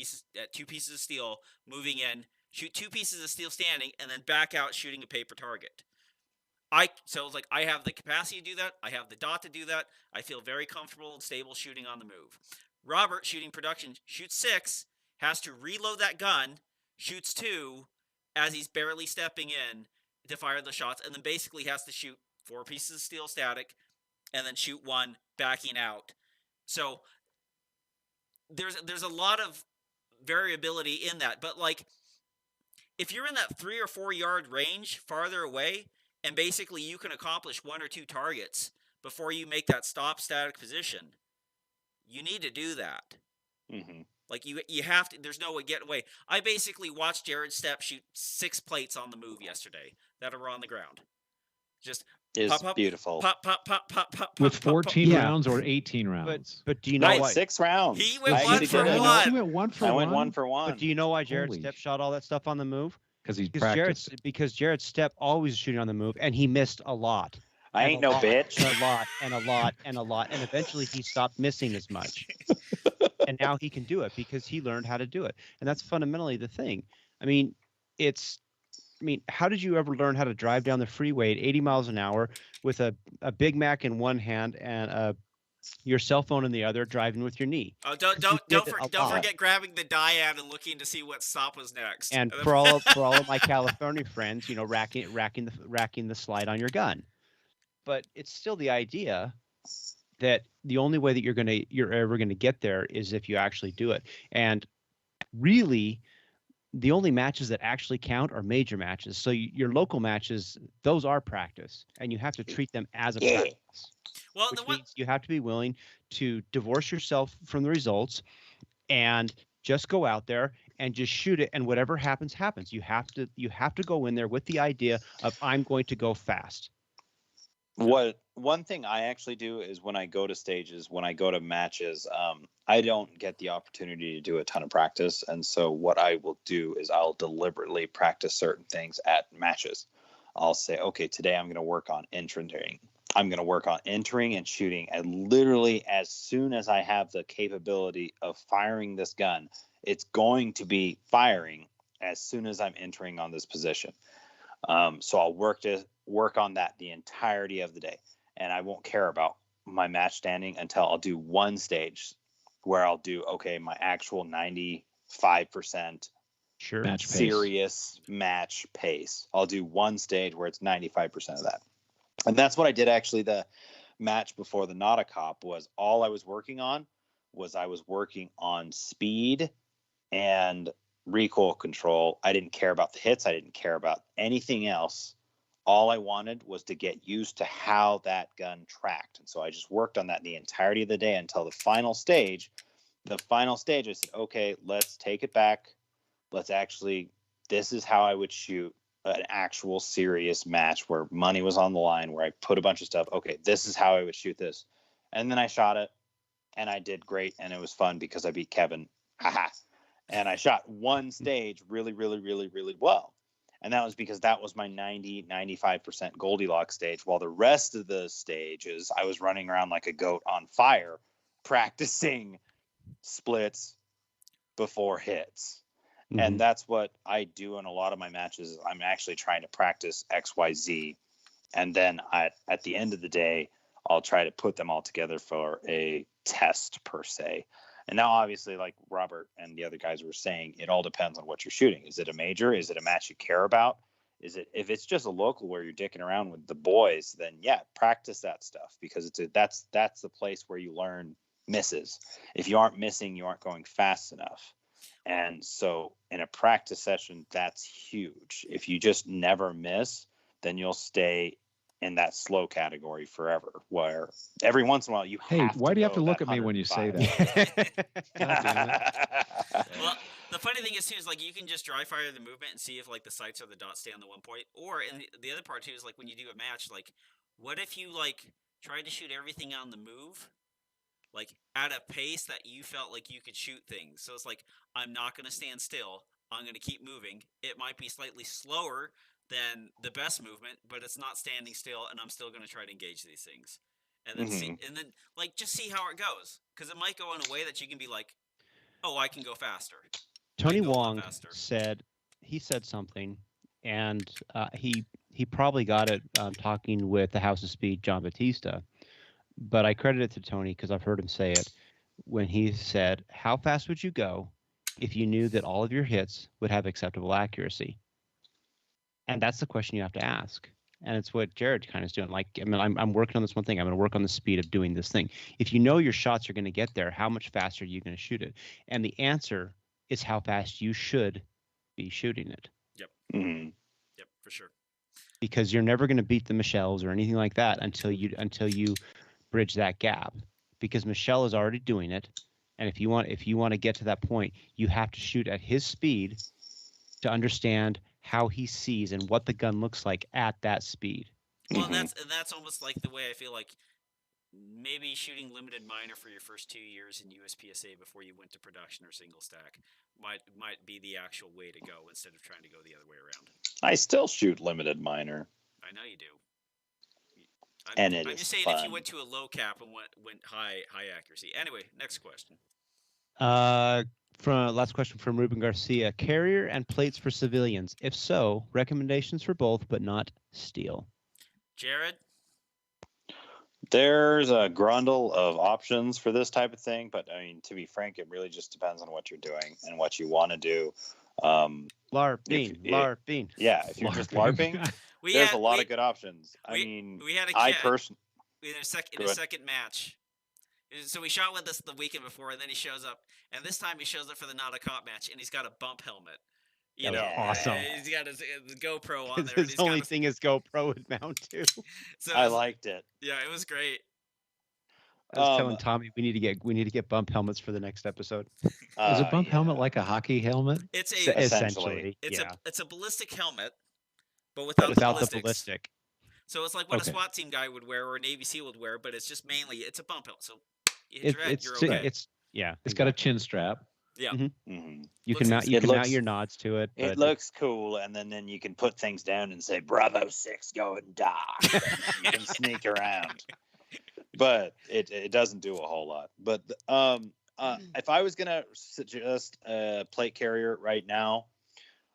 2 pieces of steel, moving in, shoot 2 pieces of steel standing, and then back out shooting a paper target. So it's like I have the capacity to do that. I have the dot to do that. I feel very comfortable and stable shooting on the move. Robert, shooting production, shoots 6, has to reload that gun, shoots 2 as he's barely stepping in to fire the shots, and then basically has to shoot 4 pieces of steel static, and then shoot 1 backing out. So there's a lot of variability in that, but like if you're in that 3 or 4 yard range farther away, and basically you can accomplish 1 or 2 targets before you make that stop static position, you need to do that. Mm-hmm. Like you have to. There's no way getting away. I basically watched Jared Stepp shoot 6 plates on the move yesterday that were on the ground. Just is beautiful. Pop. With 14 rounds or 18 rounds. But do you know why? 6 rounds. He went 1 for 1. He went 1 for 1. I went 1 for 1. But do you know why Jared Stepp shot all that stuff on the move? Because Jared Stepp always shooting on the move, and he missed a lot. I ain't no bitch. And a lot, and eventually he stopped missing as much. And now he can do it because he learned how to do it, and that's fundamentally the thing. I mean, how did you ever learn how to drive down the freeway at 80 miles an hour with a Big Mac in one hand and your cell phone in the other, driving with your knee? Oh, don't forget grabbing the diad and looking to see what stop was next. And for all of my California friends, racking the slide on your gun. But it's still the idea that the only way that you're ever gonna get there is if you actually do it. And really, the only matches that actually count are major matches. So your local matches, those are practice, and you have to treat them as a practice. Well, which means you have to be willing to divorce yourself from the results and just go out there and just shoot it, and whatever happens happens. You have to go in there with the idea of I'm going to go fast. One thing I actually do is when I go to stages, when I go to matches, I don't get the opportunity to do a ton of practice, and so what I will do is I'll deliberately practice certain things at matches. I'll say, okay, today I'm going to work on entering. I'm going to work on entering and shooting, and literally as soon as I have the capability of firing this gun, it's going to be firing as soon as I'm entering on this position. So I'll work on that the entirety of the day, and I won't care about my match standing until I'll do one stage where I'll do my actual 95% Match serious match pace. I'll do one stage where it's 95% of that. And that's what I did actually. The match before the Not a Cop was all I was working on speed and recoil control. I didn't care about the hits. I didn't care about anything else. All I wanted was to get used to how that gun tracked. And so I just worked on that the entirety of the day until the final stage. The final stage, I said, okay, let's take it back. This is how I would shoot an actual serious match where money was on the line, where I put a bunch of stuff. Okay, this is how I would shoot this. And then I shot it, and I did great, and it was fun because I beat Kevin. Haha. And I shot one stage really, really, really, really well. And that was because that was my 95% Goldilocks stage, while the rest of the stages, I was running around like a goat on fire, practicing splits before hits. Mm-hmm. And that's what I do in a lot of my matches. I'm actually trying to practice XYZ. And then at the end of the day, I'll try to put them all together for a test per se. And now, obviously, like Robert and the other guys were saying, it all depends on what you're shooting. Is it a major? Is it a match you care about? If it's just a local where you're dicking around with the boys, then yeah, practice that stuff, because that's the place where you learn misses. If you aren't missing, you aren't going fast enough. And so in a practice session, that's huge. If you just never miss, then you'll stay in that slow category forever, where every once in a while you have why do you have to look at me when you say that? Well, the funny thing is too is like you can just dry fire the movement and see if like the sights or the dots stay on the 1 point. Or and the other part too is like when you do a match, like what if you like tried to shoot everything on the move, like at a pace that you felt like you could shoot things. So it's like, I'm not going to stand still. I'm going to keep moving. It might be slightly slower than the best movement, but it's not standing still, and I'm still going to try to engage these things. And then just see how it goes, because it might go in a way that you can be like, oh, I can go faster. Tony Wong said something, and he probably got it talking with the House of Speed, John Batista. But I credit it to Tony because I've heard him say it when he said, how fast would you go if you knew that all of your hits would have acceptable accuracy? And that's the question you have to ask. And it's what Jared kind of is doing. Like, I mean, I'm working on this one thing. I'm going to work on the speed of doing this thing. If you know your shots are going to get there, how much faster are you going to shoot it? And the answer is how fast you should be shooting it. Yep. Mm-hmm. Yep, for sure. Because you're never going to beat the Michelles or anything like that until you bridge that gap, because Michelle is already doing it. And if you want to get to that point, you have to shoot at his speed to understand how he sees and what the gun looks like at that speed. Well, that's almost like the way I feel like maybe shooting limited minor for your first 2 years in USPSA before you went to production or single stack might be the actual way to go, instead of trying to go the other way around. I still shoot limited minor. I know you do. I'm just saying, fun. If you went to a low cap and went high accuracy. Anyway, next question. Last question from Ruben Garcia. Carrier and plates for civilians. If so, recommendations for both, but not steel. Jared? There's a grundle of options for this type of thing, but I mean, to be frank, it really just depends on what you're doing and what you want to do. LARPing. Yeah, if you're just LARPing, there's a lot of good options. We had a second match. So we shot with this the weekend before, and then he shows up, and this time he shows up for the Not a Cop match, and he's got a bump helmet. You know, awesome. He's got his GoPro on there. His only thing his GoPro would mount to. So I liked it. Yeah, it was great. I was telling Tommy we need to get bump helmets for the next episode. Is a bump helmet like a hockey helmet? It's Essentially, it's a ballistic helmet, but without the the ballistics. ballistic. So it's like what a SWAT team guy would wear or a Navy SEAL would wear, but it's just mainly it's a bump helmet. So you hit your head, you're okay. It's got a chin strap. Yeah. Mm-hmm. Mm-hmm. You can mount your nods to it. It looks cool, and then you can put things down and say Bravo 6 going dark. You can sneak around. But it doesn't do a whole lot. But if I was gonna suggest a plate carrier right now,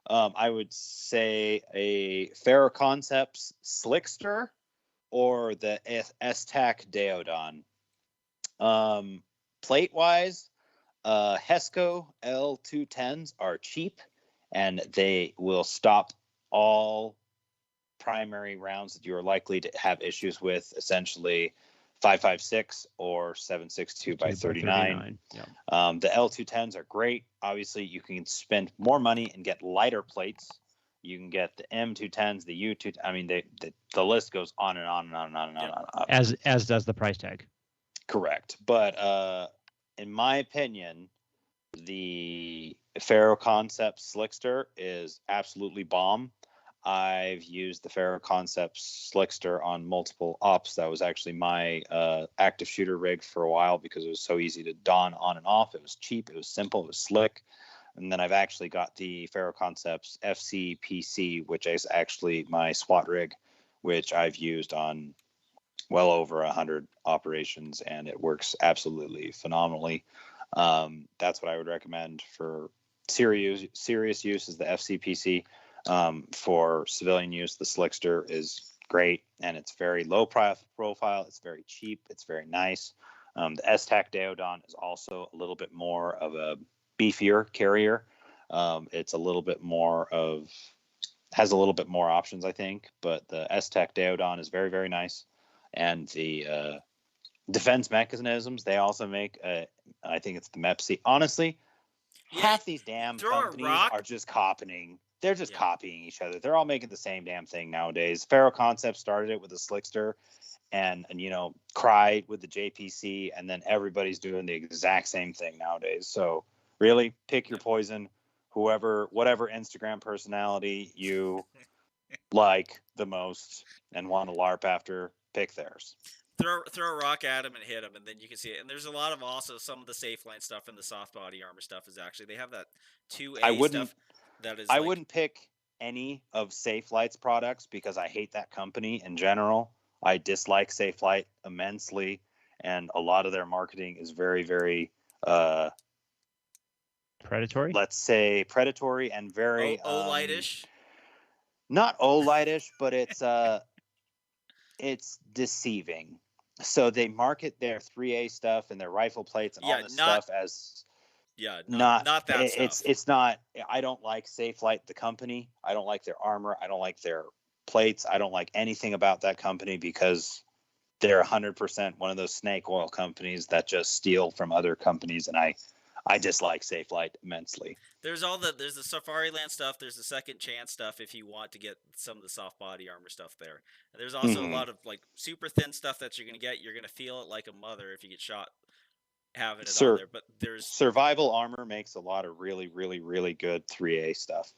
I would say a PARAconcepts Slickster or the S-Tac Deodon. Plate wise, Hesco L210s are cheap, and they will stop all primary rounds that you are likely to have issues with, essentially 5.56 or 7.62 by 39. Yeah. The L210s are great. Obviously, you can spend more money and get lighter plates. You can get the M210s, the U2. I mean, the list goes on and on and on and on and on. And on. As does the price tag. Correct. But in my opinion, the PARAconcepts Slickster is absolutely bomb. I've used the PARAconcepts Slickster on multiple ops. That was actually my active shooter rig for a while because it was so easy to don on and off. It was cheap, it was simple, it was slick. And then I've actually got the PARAconcepts FCPC, which is actually my SWAT rig, which I've used on well over 100 operations, and it works absolutely phenomenally. That's what I would recommend for serious use is the FCPC. For civilian use, the Slickster is great, and it's very low profile. It's very cheap. It's very nice. The S-Tac Deodon is also a little bit more of a beefier carrier. It's a little bit more has a little bit more options, I think, but the S-Tac Deodon is very, very nice. And the defense mechanisms, they also make, I think it's the MEPC. Honestly, half these damn companies are just copying. They're just copying each other. They're all making the same damn thing nowadays. PARAconcepts started it with the Slickster and cried with the JPC, and then everybody's doing the exact same thing nowadays. So really pick your poison. Whatever Instagram personality you like the most and want to LARP after, pick theirs. Throw a rock at him and hit him, and then you can see it. And there's a lot of also some of the safe line stuff and the soft body armor stuff is actually they have that 2A stuff. I wouldn't pick any of Safe Light's products because I hate that company in general. I dislike Safe Light immensely, and a lot of their marketing is very, very predatory. Let's say predatory and very O-lightish. Not O-lightish, but it's deceiving. So they market their 3A stuff and their rifle plates and all this stuff as not that stuff. It's not. I don't like Safe Light, the company. I don't like their armor. I don't like their plates. I don't like anything about that company because they're 100% one of those snake oil companies that just steal from other companies, and I dislike Safe Light immensely. There's the Safariland stuff. There's the Second Chance stuff if you want to get some of the soft body armor stuff there. And there's also a lot of like super thin stuff that you're gonna get. You're gonna feel it like a mother if you get shot having it on there. But there's Survival Armor makes a lot of really, really, really good 3A stuff.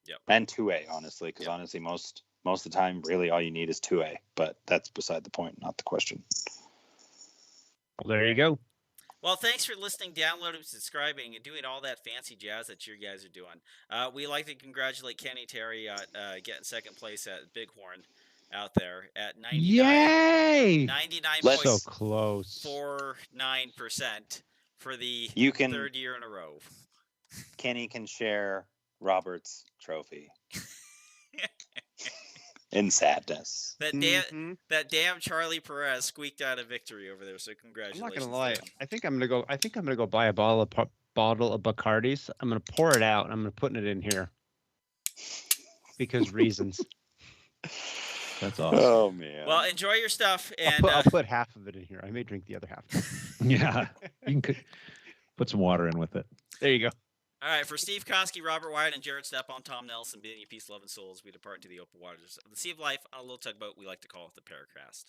Yep. And 2A, honestly, because honestly, most of the time, really all you need is 2A. But that's beside the point, not the question. Well, there you go. Well, thanks for listening, downloading, subscribing, and doing all that fancy jazz that you guys are doing. We like to congratulate Kenny Terry on getting second place at Bighorn out there at 99.49% so close. for the third year in a row. Kenny can share Robert's trophy. In sadness. That damn Charlie Perez squeaked out a victory over there. So congratulations. I'm not gonna lie. I think I'm gonna go buy a bottle of Bacardi's. I'm gonna pour it out and I'm gonna put it in here because reasons. That's awesome. Oh man. Well, enjoy your stuff, and I'll put half of it in here. I may drink the other half. Yeah, you can put some water in with it. There you go. All right, for Steve Koski, Robert Wyatt, and Jared Stepan, Tom Nelson, bidding you peace, love, and souls, we depart into the open waters of the Sea of Life on a little tugboat we like to call the PARAcast.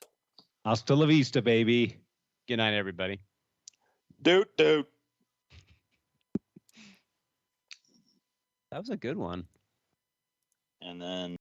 Hasta la vista, baby. Good night, everybody. Doot. That was a good one. And then